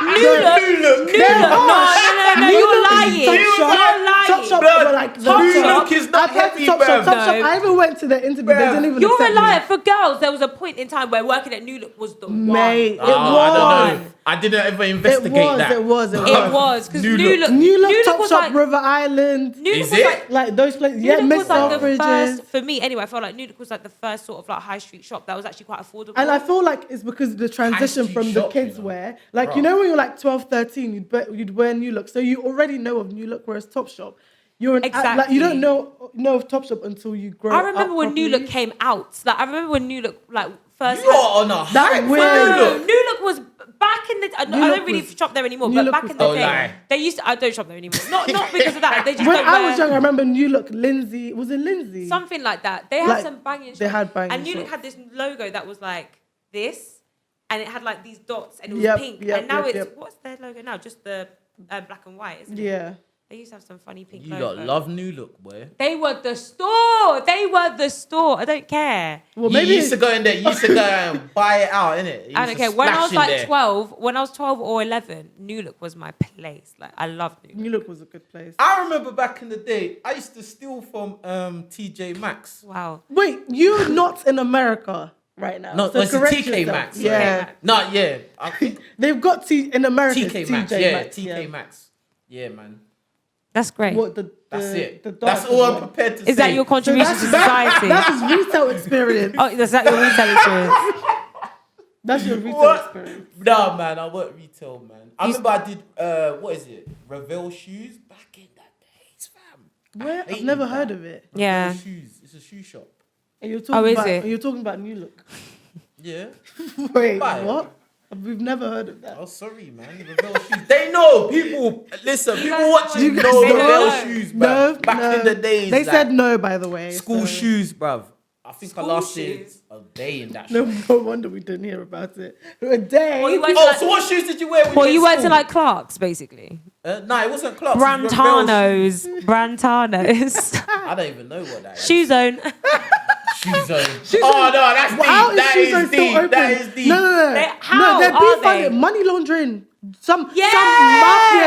New Look. No, you're lying. You're lying. Topshop Bruh, were like New Topshop. Look is not I applied to heavy, Topshop. bruv. Topshop. No. I even went to the interview. They Bruv. didn't even You're a accept liar. me. For girls, there was a point in time where working at New Look was the Mate, one. it Oh, I don't was. know. I didn't ever investigate that. It was. It was because New New Look. Look. New Look, was Topshop, like River Island. New Look Is was it? like Like those places. New Yeah, Look mixed was like the Selfridges. first for me anyway. I felt like New Look was like the first sort of like high street shop that was actually quite affordable. And I feel like it's because of the transition street from the shop, kids you know. wear. Like, Bruh. you know, when you're like 12, 13, you'd wear New Look. So you already know of New Look, whereas Topshop, you're like, you don't know of Topshop until you grow up. I remember when New properly. Look came out. Like I remember when New Look like first. You are on a hype weird. for New No, Look. New Look was back in the. I New Look don't really was- shop there anymore, New but Look back was in the Oh, day, lie. they used to. I don't shop there anymore. Not because of that. They just When don't I wear was young, I remember New Look, Lindsay. Was it Lindsay? something like that. They had Like, some banging. they shops. had banging And New Look shops. had this logo that was like this, and it had like these dots, and it was Yep, pink. yep, And now yep, it's yep. what's their logo now? Just the black and white, isn't it? Yeah. They used to have some funny pink You logo. lot love New Look, boy. They were the store. They were the store. I don't care. Well, You maybe used to go in there. You used to go and buy it out, innit? I don't care. When I was like 12, when I was 12 or 11, New Look was my place. Like I loved New Look. New Look was a good place. I remember back in the day, I used to steal from TJ Maxx. Wow. Wait, you're not in America right now. No, so it's a correct TK yourself. Maxx. Yeah. Not yeah. I think They've got in America. TK Maxx. TJ Yeah, Maxx, TK Maxx. Yeah, man. That's great. What the That's it. The That's darker all I'm one. prepared to say. Is that your contribution to society? That's his retail experience. Oh, is that your retail experience? That's your retail What? experience. Nah, man, I work retail, man. I remember I did, what is it? Revell shoes back in the days, fam. Where? I I've never hated heard that. of it. Yeah. Revell shoes. It's a shoe shop. And you're Oh, talking is about it? and you're talking about New Look. Yeah. Wait, Buy it. what? We've never heard of that. Oh, sorry, man. Revell shoes. They know. People, listen. People guys watching know know what- Revell No. shoes, bruv. No, Back no. in the days. They like, said no, by the way. school so- shoes, bruv. I think School I lasted shoes? a day in that No, shop. no wonder we didn't hear about it. A day. Well, you went to Oh, like, so what shoes did you wear when well, you you went went to school? like Clark's, basically. No, it wasn't Clark's. it was Revell shoes. Brantanos. I don't even know what that is. Shoe Zone. Shoe zone. Shoe Oh Zone. no, that's deep. How is That Shoe is Zone still deep. open? That is deep. No. How no, they're are being they? funded. Money laundering. Some Yes!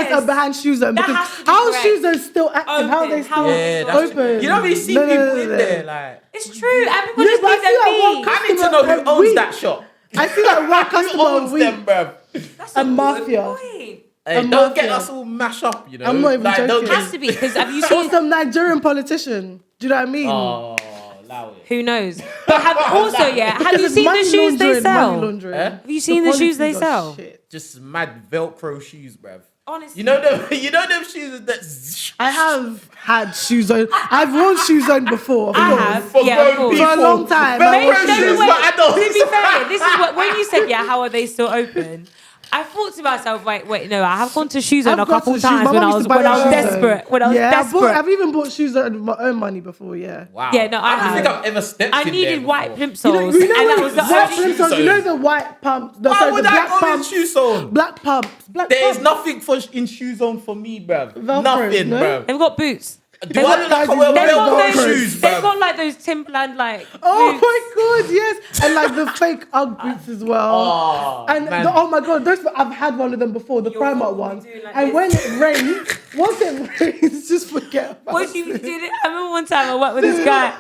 mafias are behind Shoe Zone That because has to be how is correct. Shoe Zone still active? How are they Open. still How are Yeah, they that's open? You don't really see No, people no, in no. there. Like, It's true. Everyone Yeah, just but I leave see that them one be. I need to know who owns week. that shop. I see that one Who customer a owns week. them, bruv? That's A a good mafia. point. Hey, A don't get mafia. us all mashed up, you know. I'm not even Like, don't joking. It get- has to be because have you Or seen? some Nigerian politician. Do you know what I mean? Oh, allow it. Who knows? But have also yeah. Have Because you it's seen the money shoes they laundering, sell? money laundering. Eh? Have you seen the shoes they policies are sell? shit. Just mad Velcro shoes, bruv. Honestly, You know them. You know them shoes that. I have had Shoes On. I've worn Shoes On before. Of I course. have. For Yeah, grown of course. people. For a long time. Velcro I wore No, shoes wait, for adults. to be fair, this is what when you said yeah, how are they still open? I thought to myself, wait, no, I have gone to Shoes On I've a gone couple to times My when mum I used was to buy Shoes On. desperate. When I was Yeah, desperate. I've even bought shoes on my own money before, yeah. Wow. Yeah, no, I don't think have. I've ever stepped I in needed there white before. plimsolls, You know and that what- was the white only. plimsolls, you know the white pumps. The, Why sorry, would the I black go in pumps. shoe zone? Black pumps. Black There is pumps. nothing for in shoe zone for me, bruv. Velcro, Nothing, no? bruv. They've got boots. Do I look like I wear They've got Velcro those- shoes, They've bruv? got like those Timberland like. Oh boots. my god, yes, and like the fake UGG boots as well. Oh, And man. oh my god, those I've had one of them before, the Your Primark foot will be ones. doing like And this. when it rains, once it rains, just forget about What you did? I remember one time I worked with this guy.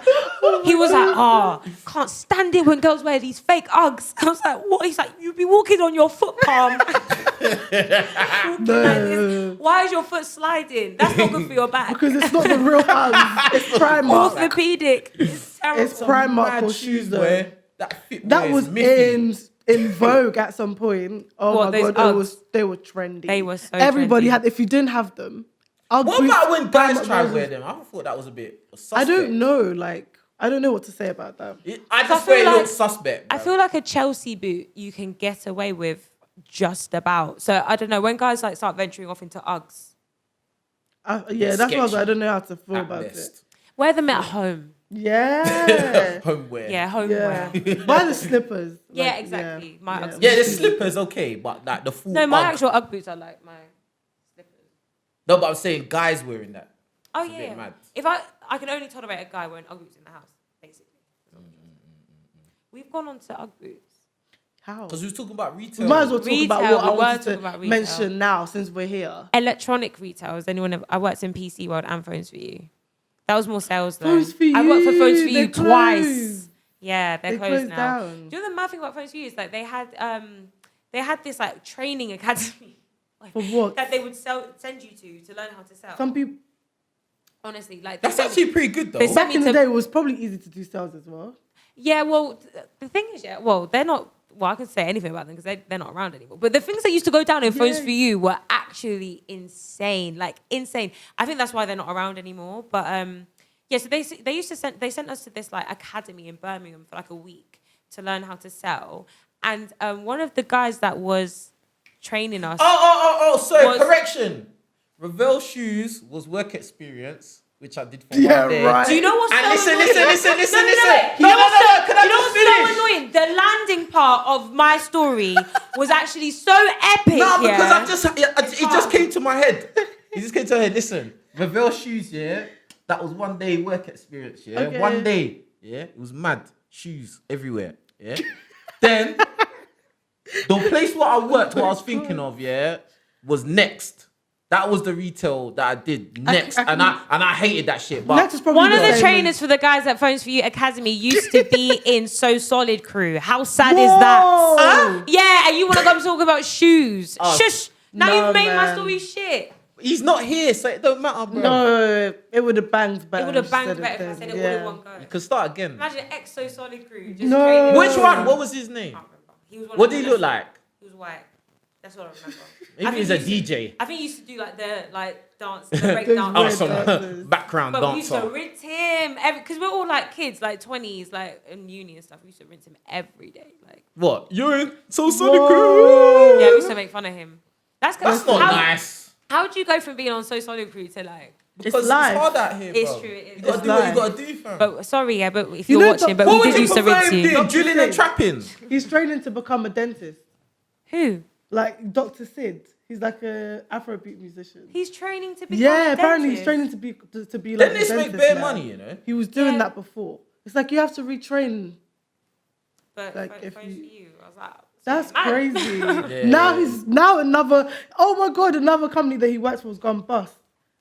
He was like, can't stand it when girls wear these fake Uggs. I was like, what? He's like, you be walking on your foot palm. Walking like this. Why is your foot sliding? That's not good for your back. because it's not the real UGGs. It's Primark. Orthopedic. It's terrible. It's Primark Mad for shoes shoes though. where that fit That wear was is miffy. in vogue at some point. Oh What, my those god, Uggs? they were trendy. They were so Everybody trendy. had. If you didn't have them, UGG What boots, about when guys Primark try to those wear was- them? I thought that was a bit I suspect. don't know. Like I don't know what to say about that. I just feel feel it like- looks suspect. I bruv. feel like a Chelsea boot you can get away with just about. So I don't know when guys like start venturing off into Uggs, Yeah, that's what I was. sketchy I don't know how to feel at about it. best. wear them at home. Yeah. Homeware. Yeah, homeware. Yeah. Buy the slippers. Yeah, Like, exactly. My Uggs. Yeah, the slippers okay, but like the full. No, my Ugg. actual Ugg boots are like my slippers. No, but I'm saying guys wearing that. Oh It's a yeah. bit mad. If I can only tolerate a guy wearing Ugg boots in the house, basically. We've gone on to Ugg boots. How? Because we was talking about We retail. might as well talk about Retail, what I we were wanted talking to about retail. mention now since we're here. Electronic retail. Has anyone ever, I worked in PC World and Phones for You. That was more sales though. Phones for I worked for You, Phones for they're You twice. closed. Yeah, they're They closed closed now. down. Do you know the mad thing about Phones for You is like they had this like training academy For what? that they would send you to learn how to sell. Some people Honestly, like That's they actually pretty good though. they sent back me in the to- day it was probably easy to do sales as well. Yeah, well, the thing is, they're not. Well, I can say anything about them because they're not around anymore. But the things that used to go down in Phones Yeah. for You were actually insane, like insane. I think that's why they're not around anymore. But yeah, so they sent us to this like academy in Birmingham for like a week to learn how to sell. And one of the guys that was training us, Sorry, was- correction. Revell shoes was work experience, which I did for Yeah, one day. right. do you know what's And so listen, annoying? listen. No, No, you know what's so- Can I you know just what's so finish? annoying? The landing part of my story was actually so epic. No, because yeah? it just came to my head. It just came to my head. Listen, Revell shoes, yeah. That was one day work experience, yeah. Okay. One day, yeah. It was mad. Shoes everywhere, yeah. Then the place where I worked, what I was thinking of, yeah, was Next. That was the retail that I did next, and I hated that shit. But Next is probably One of the same trainers for the guys at Phones for You Academy used to be in So Solid Crew. How sad is Whoa! that? Yeah, and you want to come talk about shoes? Oh, Shush! Now no, you've made my man. story shit. he's not here, so it don't matter, bro. No, it would have banged better. It would have instead banged of better if I this. said it all Yeah. in one go. You can start again. Imagine ex So Solid Crew just No. training. Which one? What was his name? I can't remember. He was one What of did he the look best- like? He was white. That's what I remember. Maybe he's a DJ. I think he used to do like the dance, the break Those dance. Oh, weird some dances. background But we used to dancer. rinse him because we're all like kids, like 20s, like in uni and stuff. We used to rinse him every day. Like, What? You're in So Sonic Whoa. yeah, we used to make fun of him. That's That's not nice. How would you go from being on So Sonic Crew to like? Because it's life. hard out here, It's bro. true, it is. You gotta It's do what you life. gotta do, fam. But sorry, yeah, but if You you're know watching, the- but what we would did you used to prefer rinse him you. doing? Drilling and trapping? He's training to become a dentist, Who? like Dr. Sid. He's like a Afrobeat musician. He's training to become Yeah, a apparently he's dentist. training to be like Dentists a make dentist bare now. money, you know. He was doing Yeah. that before. It's like you have to retrain. But Like, like, if for you- you, I was like, That's man. crazy. Yeah. Now another. Oh my god, another company that he worked for has gone bust.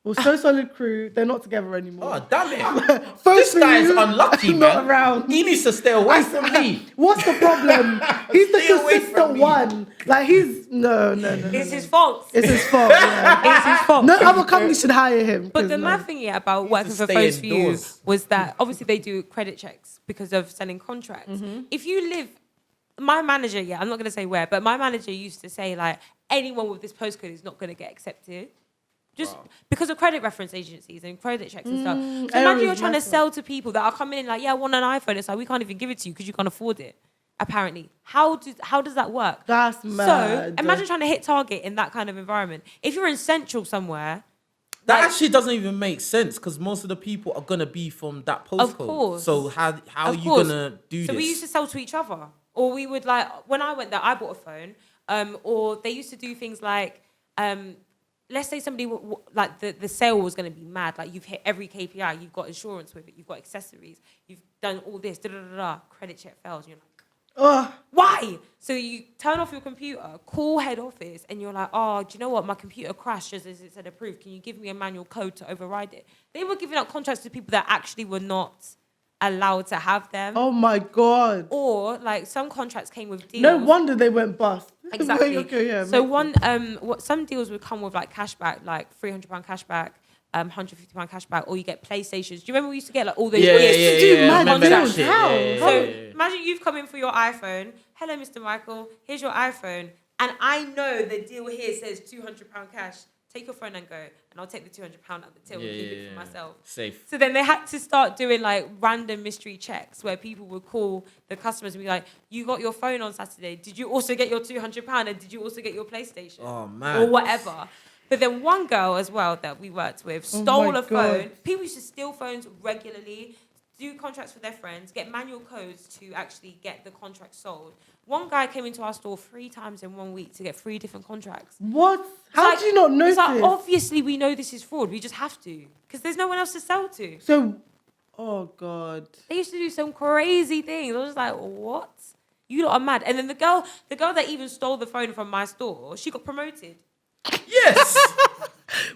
It was So Solid Crew. They're not together anymore. Oh, damn it. First This for guy's you, unlucky, not man. around. He needs to stay away from me. What's the problem? He's the Stay away from consistent me. one. Like he's no. It's his fault. It's his fault. Yeah. It's his fault. No other company should hire him. But 'cause the no. mad thing, yeah, about working for stay Phones for You indoors. was that obviously they do credit checks because of selling contracts. Mm-hmm. If you live, my manager, yeah, I'm not going to say where, but my manager used to say, like, anyone with this postcode is not going to get accepted. Just because of credit reference agencies and credit checks and stuff. So imagine errors you're trying to matter. sell to people that are coming in like, yeah, I want an iPhone. It's like, we can't even give it to you because you can't afford it, apparently. How does that work? That's So mad. imagine trying to hit target in that kind of environment. If you're in Central somewhere, That like- actually doesn't even make sense because most of the people are gonna be from that postcode. Of course. So how are Of you course. gonna do So this? we used to sell to each other, or we would like when I went there, I bought a phone, or they used to do things like, let's say somebody like the sale was going to be mad, like you've hit every KPI, you've got insurance with it, you've got accessories, you've done all this, credit check fails, and you're like, Ugh. why? So you turn off your computer, call head office, and you're like, oh, do you know what? My computer crashed just as it said approved. Can you give me a manual code to override it? They were giving out contracts to people that actually were not allowed to have them. Oh my god. Or like some contracts came with deals. No wonder they went bust. Exactly. Okay, yeah, So makes what some deals would come with like cashback, like £300 cashback, £150 cashback, or you get PlayStations. Do you remember we used to get like all those? Yeah, we yeah, used to yeah, do yeah, mad I remember that deals. shit. How? So imagine you've come in for your iPhone. Hello, Mr. Michael. Here's your iPhone, and I know the deal here says £200 cash. Take your phone and go, and I'll take the £200 out the till and keep it for myself. Safe. So then they had to start doing like random mystery checks where people would call the customers and be like, "You got your phone on Saturday? Did you also get your £200? And did you also get your PlayStation? Oh man. Or whatever." But then one girl as well that we worked with Oh stole my a phone. God. People used to steal phones regularly, do contracts for their friends, get manual codes to actually get the contract sold. One guy came into our store 3 times in 1 week to get 3 different contracts. What? It's How like- do you not notice? It's like, obviously we know this is fraud. We just have to. Because there's no one else to sell to. So, oh god. They used to do some crazy things. I was just like, what? You lot are mad. And then the girl that even stole the phone from my store, she got promoted. Yes.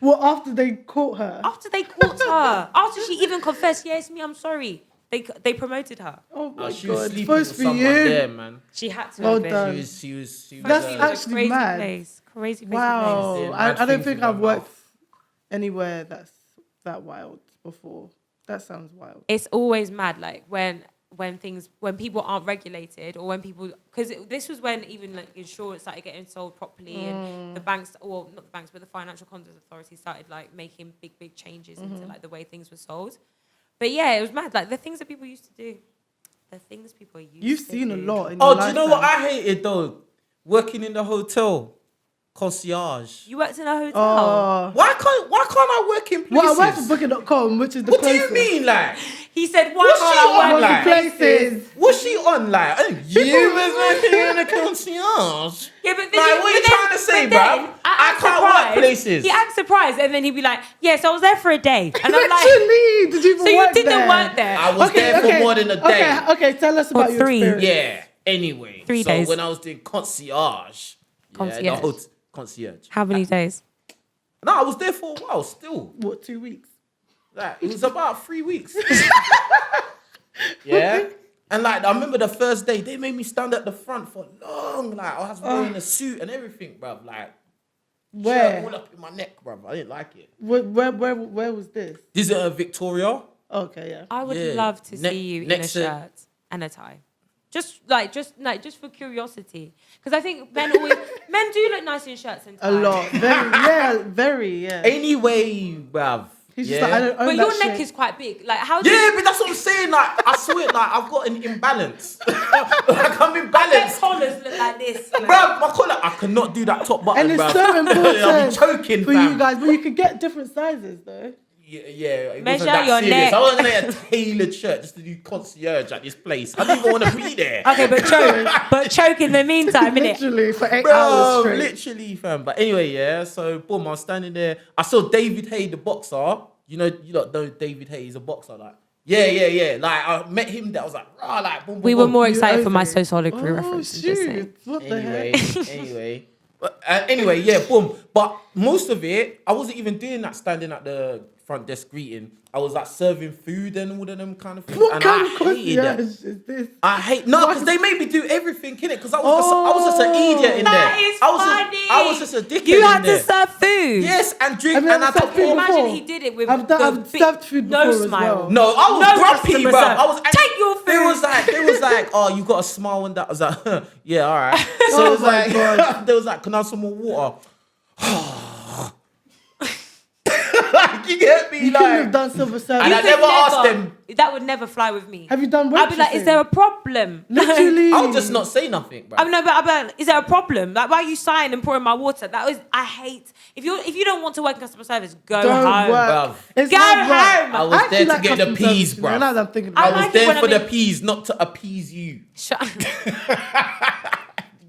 Well, after they caught her. After they caught her. After she even confessed, yeah, it's me, I'm sorry. They promoted her. Oh my She was god. sleeping First with for someone you. there, man. She had to Well have been. done. She was. That's It was actually a crazy mad. Place. Crazy Wow. Yeah, I mad don't things think with I've her worked mouth. anywhere that's that wild before. That sounds wild. It's always mad, like when people aren't regulated, or when people, because this was when even like insurance started getting sold properly, and the banks, well, not the banks, but the Financial Conduct Authority started like making big changes into like the way things were sold. But yeah, it was mad, like the things that people used to do, the things people used. You've to seen do. a lot in Oh, your do you know what lifetime. I hated though? Working in the hotel, concierge. You worked in a hotel. Oh. Why can't I work in places? Well, I worked for Booking.com, which is the What do closest. you mean, like? He said, "Why What's can't she I on, work like? in places?" What's she on, like? You was working in a concierge. Yeah, but then Like, what are you trying to say, bruv? I can't work places. He acts surprised, and then he'd be like, "Yes, I was there for a day," and I'm like, Literally, did you even "So you work didn't there? work there?" I was there for more than a day. Okay, tell us about your 3. experience. Yeah. Anyway, 3 so days. when I was doing concierge, Concierge. concierge. How many days? No, I was there for a while still. What, 2 weeks? Like, it was about 3 weeks. Yeah. And like I remember the first day, they made me stand at the front for long. Like I was wearing a suit and everything, bruv. Like Where? shirt all up in my neck, bruv. I didn't like it. Where was this? This is Victoria. Okay, yeah. I would Yeah. love to Ne- see you in a next to- shirt and a tie. Just for curiosity, because I think men always Men do look nice in shirts and ties. A lot. Very. Anyway, bruv. He's yeah. just like, I don't own But that your neck shit. is quite big. Like, how do Yeah, you... but that's what I'm saying. Like, I swear, like, I've got an imbalance. like, I'm I bet imbalanced. collars look like this. Like. Bruv, my collar, I cannot do that top button, And it's bruv. so important I'll be choking, for fam. you guys, but you could get different sizes though. Yeah, it Measure wasn't that your serious. neck. I wasn't gonna get a tailored shirt just to do concierge at this place. I didn't even want to be there. Okay, but choke in the meantime, innit? Literally for 8 hours Bro, straight. literally, fam. But anyway, yeah. So, boom, I was standing there. I saw David Hay, the boxer. You lot know David Hay is a boxer, like. Yeah. Like, I met him there. I was like, rah, like, boom, boom, We were boom. more You excited for my over it. sociology Oh reference. I'm just saying. shoot! What the Anyway. Anyway, yeah, boom. But most of it, I wasn't even doing that standing at the front desk greeting. I was like serving food and all of them kind of things. What and kind I of hated concierge that. is this? Because they made me do everything, innit? Because I was just an idiot in there. That is funny. I was just a dickhead You in had to there. serve food. Yes, and drink, Have you and ever I served took food all. before? Imagine he did it with I've the served food no before as smile. well. No, I was No grumpy, customer bro. service. I was Take your food. They was like, oh, you got a smile and that. I was like, yeah, all right. So Oh it was my like, God. they was like, can I have some more water? You get me? You like, couldn't have done silver service. And I could never asked them. That would never fly with me. Have you done I'd be like, is waitressing? there a problem? Literally. I'll just not say nothing, bro. I mean, no, but I'd be like, is there a problem? Like, why are you sighing and pouring my water? I hate. If you don't want to work in customer service, go Don't home. work. bruv. It's Go not work. home. I was actually there to like get the customer peas, service, you know, bruv. now that I'm thinking I I about was like it there when for I'm the in- peas, not to appease you. Shut-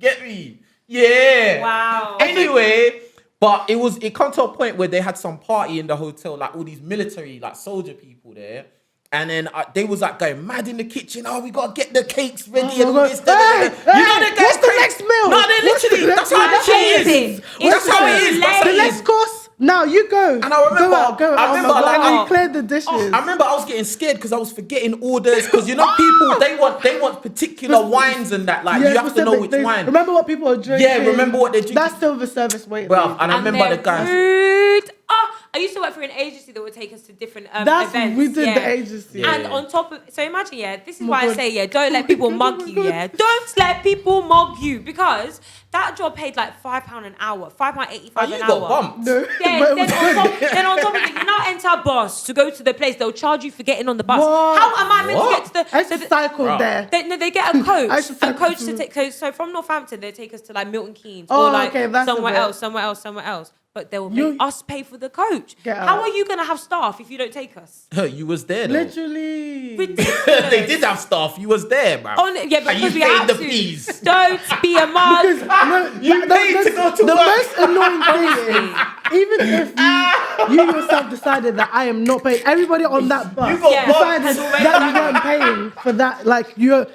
Get me? Yeah. Wow. Anyway, but it come to a point where they had some party in the hotel, like all these military, like soldier people there. And then they was like going mad in the kitchen. Oh, we gotta get the cakes ready and all this. Hey, You know they get what's the crazy. next meal? No, they What's the literally. next That's how meal? the shit Amazing. is. It's That's how it so is. That's how The it next is. course? Now you go. And I remember- Go out. I remember, my like, God, and oh. you cleared the dishes. I remember I was getting scared because I was forgetting orders. Because you know people they want particular wines and that. Like Yeah, you have to know specific which things. wine. Remember what people are drinking. Yeah, remember what they're drinking. That's silver service waiting. Bruv, and I remember their the guys. Food. Oh, I used to work for an agency that would take us to different That's events. we did yeah. the agency. Yeah. And on top of, so imagine, yeah, this is Oh my why I God. say, yeah, don't let people mug you, yeah. Don't let people mug you because that job paid like £5 an hour, £5.85 Oh, an you hour. got bumped. No, Yeah, but it then was on top of it, you now enter bus to go to the place. They'll charge you for getting on the bus. What? How am I meant What? to get to the? I used to cycle Bruh. there. They get a coach, I used to cycle to through. take. So from Northampton, they take us to like Milton Keynes Oh, or like okay, that's a somewhere bit- else. But they will You- make us pay for the coach. Get How out. are you gonna have staff if you don't take us? You was there though. Literally. Ridiculous. They did have staff. You was there, bro. Yeah, And you because we paid had the to. fees. Don't be a mug. Because no, You paid to go to the work. most annoying thing is, even if you yourself decided that I am not paying, everybody on that bus You got Yeah. bumped. decided Has already that done you weren't paying for that. Like you're.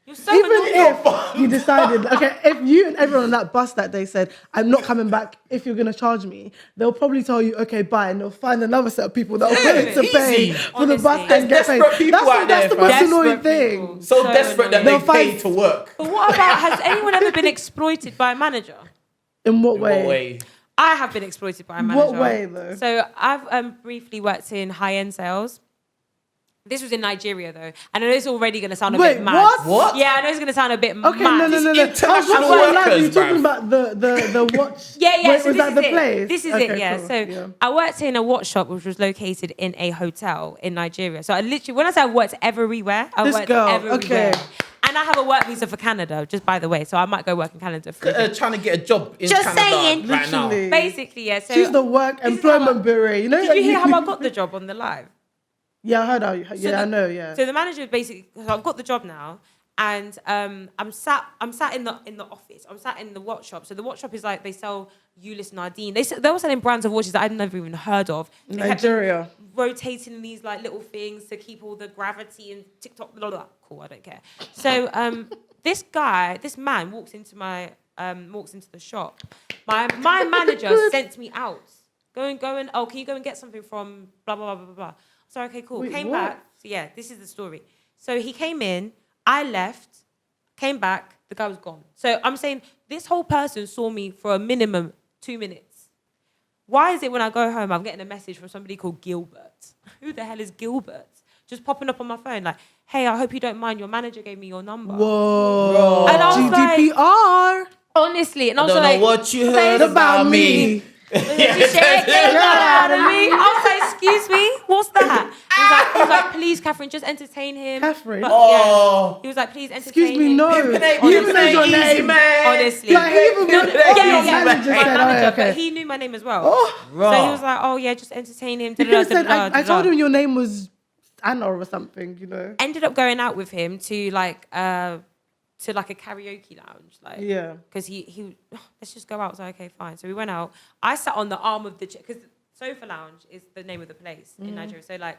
You're so Even annoying. if you decided, okay, if you and everyone on that bus that day said, I'm not coming back if you're going to charge me, they'll probably tell you, okay, bye, and they'll find another set of people that are Yeah, willing to pay easy. for the bus Honestly. and get paid. Desperate people out That's the there, most fam. annoying Desperate thing. people. So desperate that annoying. they They'll paid find- to work. But what about, has anyone ever been exploited by a manager? In what In way? what way? I have been exploited by a manager. What way, though? So I've briefly worked in high-end sales. This was in Nigeria, though. And I know it's already going to sound a Wait, bit mad. what? What? Yeah, I know it's going to sound a bit Okay, mad. no. I was international just like, workers, you're talking bruv. about the watch. Yeah. Wait, So was this that is the it. place? This is Okay, it. Yeah. cool, So yeah. I worked in a watch shop which was located in a hotel in Nigeria. So I literally, when I say I worked everywhere, I This worked girl, everywhere. okay. And I have a work visa for Canada, just by the way. So I might go work in Canada for a bit. Trying to get a job in Just Canada saying. right now. Literally. Basically, yeah. So She's the work this is how employment bureau. You know? Did you hear how I got the job on the live? Yeah, I heard how you. Yeah, I know. Yeah. So the manager basically, so I've got the job now, and I'm sat in the office. I'm sat in the watch shop. So the watch shop is like they sell Ulyss Nardine. They were selling brands of watches that I'd never even heard of. They kept Nigeria. rotating these like little things to keep all the gravity and TikTok. Blah, blah, blah. Cool, I don't care. So this man walks into the shop. My manager sent me out. Go and. Oh, can you go and get something from blah blah blah blah blah. So okay, cool. Wait, Came what? back. So yeah, this is the story. So he came in. I left. Came back. The guy was gone. So I'm saying this whole person saw me for a minimum 2 minutes. Why is it when I go home, I'm getting a message from somebody called Gilbert? Who the hell is Gilbert? Just popping up on my phone like, hey, I hope you don't mind. Your manager gave me your number. Whoa. And I was like- GDPR. Honestly, and I I was don't like, know what you heard About about me. me. Shake it out of me. I was like, excuse me, what's that? He was like, please, Catherine, just entertain him. Catherine? But, Oh. he was like, please entertain Excuse me, him. no. Pimpin' ain't, He pimpin' even knows your ain't easy, name. man. Honestly. Like, he even Yeah, knows yeah, your yeah. manager My said, manager, oh, okay. but he knew my name as well. Oh, So he was like, oh yeah, just entertain him. you could have said, da-da-da-da-da. I told him your name was Anna or something, you know? Ended up going out with him to like a karaoke lounge, like Yeah. because he let's just go out. So okay, fine. So we went out. I sat on the arm of the chair because Sofa Lounge is the name of the place in Nigeria. So like,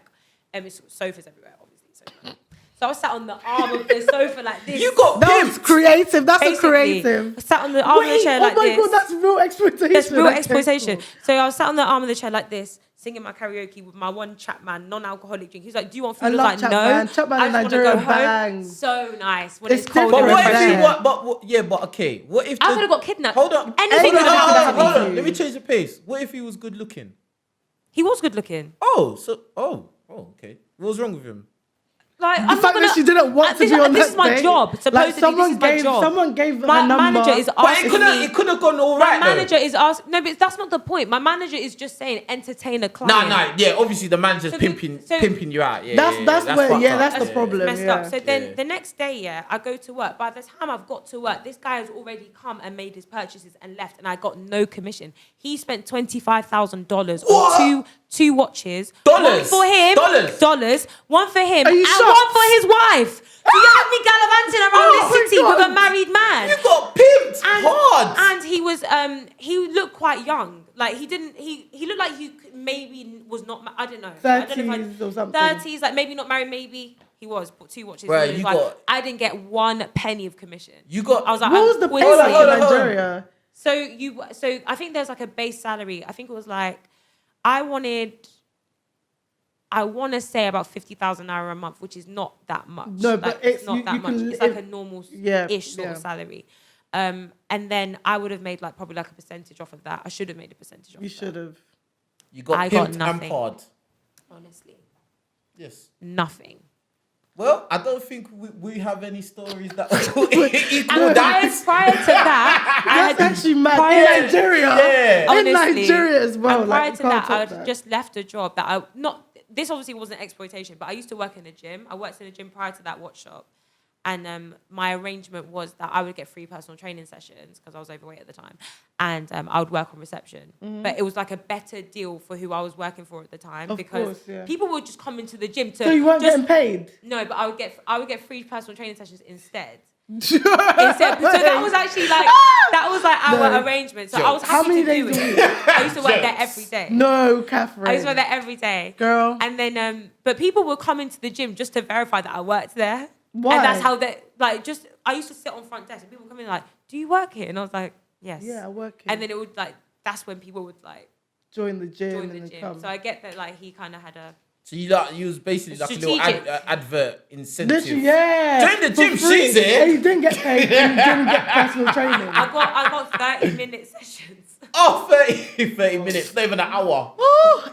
it's sofas everywhere, obviously. So I was sat on the arm of the sofa like this. You got That was pimped. creative. That's a Basically, creative. I sat on the arm of the chair like oh my this. God, that's real exploitation. That's real Okay, exploitation. cool. So I was sat on the arm of the chair like this, singing my karaoke with my one Chapman non-alcoholic drink. He was like, "Do you want food?" I I was love like, Chapman. "No." Chapman I in just want to Nigeria go home. bangs. So nice when It's it's cold. definitely and But what if refreshing. he refreshing. but okay. What if I could have got kidnapped. Hold on. Anything Hold could have on, happened to hold me. on. Let me change the pace. What if he was good looking? He was good looking. Oh, okay. What was wrong with him? Like The I'm fact not gonna. that she didn't want to this, be on this that is my date. job. Supposedly, Like someone this is my gave, job. someone gave My her number. manager is But asking me. it could have gone all My right. manager is asking. No, but that's not the point. My manager is just saying entertain a client. Nah. Yeah, obviously the manager's So pimping you out. Yeah, That's where, fucked yeah, up. that's the That's problem. messed Yeah. up. So then Yeah. the next day, yeah, I go to work. By the time I've got to work, this guy has already come and made his purchases and left, and I got no commission. He spent $25,000 on two watches. Dollars? One for him. Dollars? One for him. Are you And shocked? one for his wife. So you have me gallivanting around Oh this my city with a God. married man. You got pimped hard. And he was he looked quite young. Like he looked like he maybe was not I don't know. I don't know 30s or something. 30s, like maybe not married, maybe he was. Put two watches. Right, on his you wife. got- I didn't get 1 penny of commission. You got- I was like, What I'm was the pay quitting. like Hold in on. Nigeria? So I think there's like a base salary. I think it was like I want to say about 50,000 naira a month, which is not that much. No, but like, it's- not you that much. can It's like live- a normal Yeah, ish sort of yeah. salary. And then I would have made like probably like a percentage off of that. I should have made a percentage off You of should have. You got I got pimped and nothing. hard. that. Honestly. Yes. Nothing. Well, I don't think we have any stories that equal And that. prior to that, I That's had actually mad. prior- In Nigeria. Yeah. In honestly, Nigeria as well. And Like, prior you to can't that, top I that. just left a job that I not. This obviously wasn't exploitation, but I used to work in a gym. I worked in a gym prior to that watch shop, and my arrangement was that I would get free personal training sessions because I was overweight at the time, and I would work on reception. But it was like a better deal for who I was working for at the time Of because course, yeah. people would just come into the gym to. So you weren't just, getting paid? No, but I would get free personal training sessions instead. So that was actually like our No. arrangement. So Joke. I was How happy many to do days a it. week? I used to work there every day. No, Catherine. I used to work there every day. Girl. And then but people would come into the gym just to verify that I worked there. Why? And that's how they like just I used to sit on front desk and people come in like, "Do you work here?" And I was like, "Yes." Yeah, I work here. And then it would like that's when people would like Join the gym join and the then gym. come. So I get that like he kind of had a So you was basically like a little Strategic. advert incentive. Literally, yeah. Join the For gym, free. she's here. And you didn't get paid. And you didn't get personal training. I got 30-minute sessions. Oh, 30 minutes, not even an hour.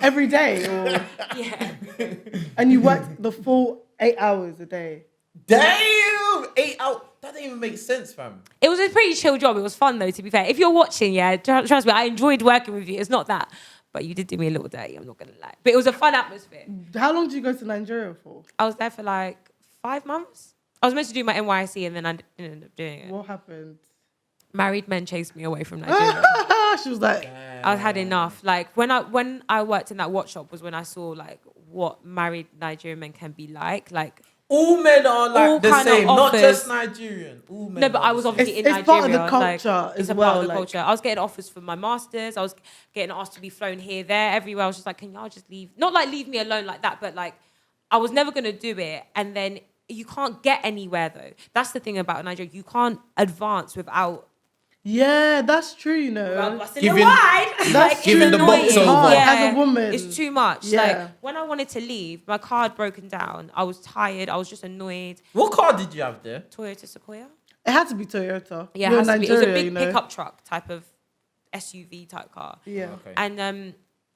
Every day. Or, Yeah. and you worked the full 8 hours a day. Damn, 8 hours. That didn't even make sense, fam. It was a pretty chill job. It was fun though, to be fair. If you're watching, yeah, trust me, I enjoyed working with you. It's not that. But you did do me a little dirty, I'm not gonna lie. But it was a fun atmosphere. How long did you go to Nigeria for? I was there for like 5 months. I was meant to do my NYC and then I didn't end up doing it. What happened? Married men chased me away from Nigeria. She was like, I had enough. Like when I worked in that watch shop was when I saw like what married Nigerian men can be like. Like All men are like All the kind of same, not offers. just Nigerian. All men. no, but are I the was same. obviously in It's Nigeria. part of the like, culture it's as a well, part of the like- culture. I was getting offers for my masters. I was getting asked to be flown here, there, everywhere. I was just like, can y'all just leave? Not like leave me alone like that, but like I was never gonna do it. And then you can't get anywhere though. That's the thing about Nigeria. You can't advance without yeah, that's true, you know. busting Giving- the wide. That's Like, it's giving the annoying. box over. As a woman. It's too much. Yeah. Like when I wanted to leave, my car had broken down. I was tired. I was just annoyed. What car did you have there? Toyota Sequoia. It had to be Toyota. Yeah, You're it has in to be. It was a Nigeria, big you know. pickup truck type of SUV type car. Yeah. Okay. And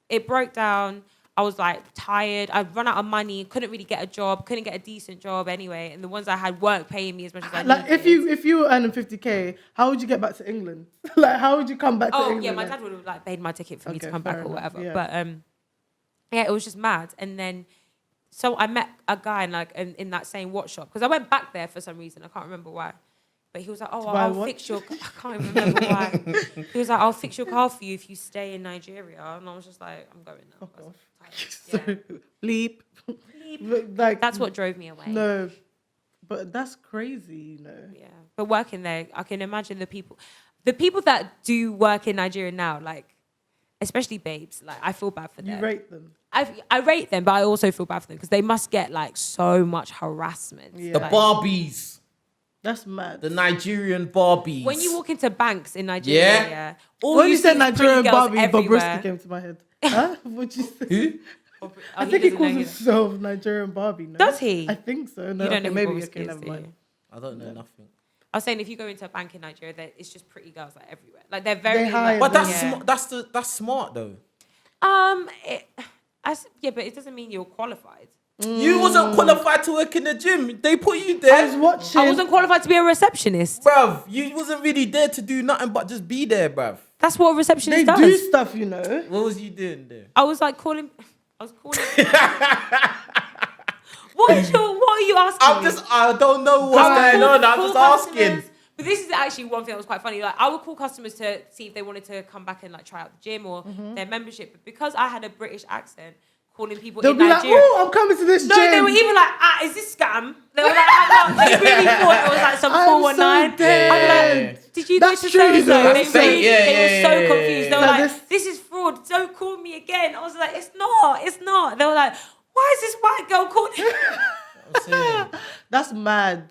it broke down. I was like tired. I'd run out of money. Couldn't really get a job. Couldn't get a decent job anyway. And the ones I had weren't paying me as much as I Like needed. if you were earning 50K, how would you get back to England? Like how would you come back to Oh England? yeah, my like? dad would have like paid my ticket for me to Okay, come back fair or enough, whatever. yeah. But yeah, it was just mad. And then so I met a guy in that same watch shop because I went back there for some reason. I can't remember why. But he was like, "Oh, buy a I'll watch? fix your." I can't even remember why. He was like, "I'll fix your car for you if you stay in Nigeria." And I was just like, "I'm going now." I was tired. So, bleep. Bleep. Like That's what drove me away. No, but that's crazy, Yeah, but working there, I can imagine the people that do work in Nigeria now, like especially babes. Like I feel bad for them. You rate them. I rate them, but I also feel bad for them because they must get like so much harassment. Yeah. The Like, Barbies. That's mad. The Nigerian Barbies. when you walk into banks in Nigeria, Yeah. all When you you see said is Nigerian pretty girls Barbie, everywhere. Bobrisky came to my head. Huh? What'd you say? Who? I think he calls himself Nigerian Barbie. No? Does he? I think so. No, You don't okay, know who maybe. Bobrisky Okay, is, never do you? mind. I don't know nothing. I was saying if you go into a bank in Nigeria, it's just pretty girls like everywhere. Like they're very. hire But that's yeah. that's smart though. Yeah, but it doesn't mean you're qualified. You wasn't qualified to work in the gym. They put you I there. was watching. I wasn't qualified to be a receptionist. Bruv, you wasn't really there to do nothing but just be there, bruv. That's what a receptionist They does. do stuff, you know. What was you doing there? I was like calling. I was calling. What are you asking? I don't know what's I would going call- on. I'm call just asking. customers- But this is actually one thing that was quite funny. Like I would call customers to see if they wanted to come back and like try out the gym or their membership. But because I had a British accent, calling people They'll in be like, Nigeria. "Oh, I'm coming to this No, gym." they were even like, is this scam? They were like, they really thought it was like some I'm 419. so dead. I'd be like, did you go That's to true, so-and-so? though. They That's fake. really, Yeah, they were so yeah, confused. They were Like like, this is fraud. Don't call me again. I was like, it's not. They were like, why is this white girl calling? I'm saying. That's mad.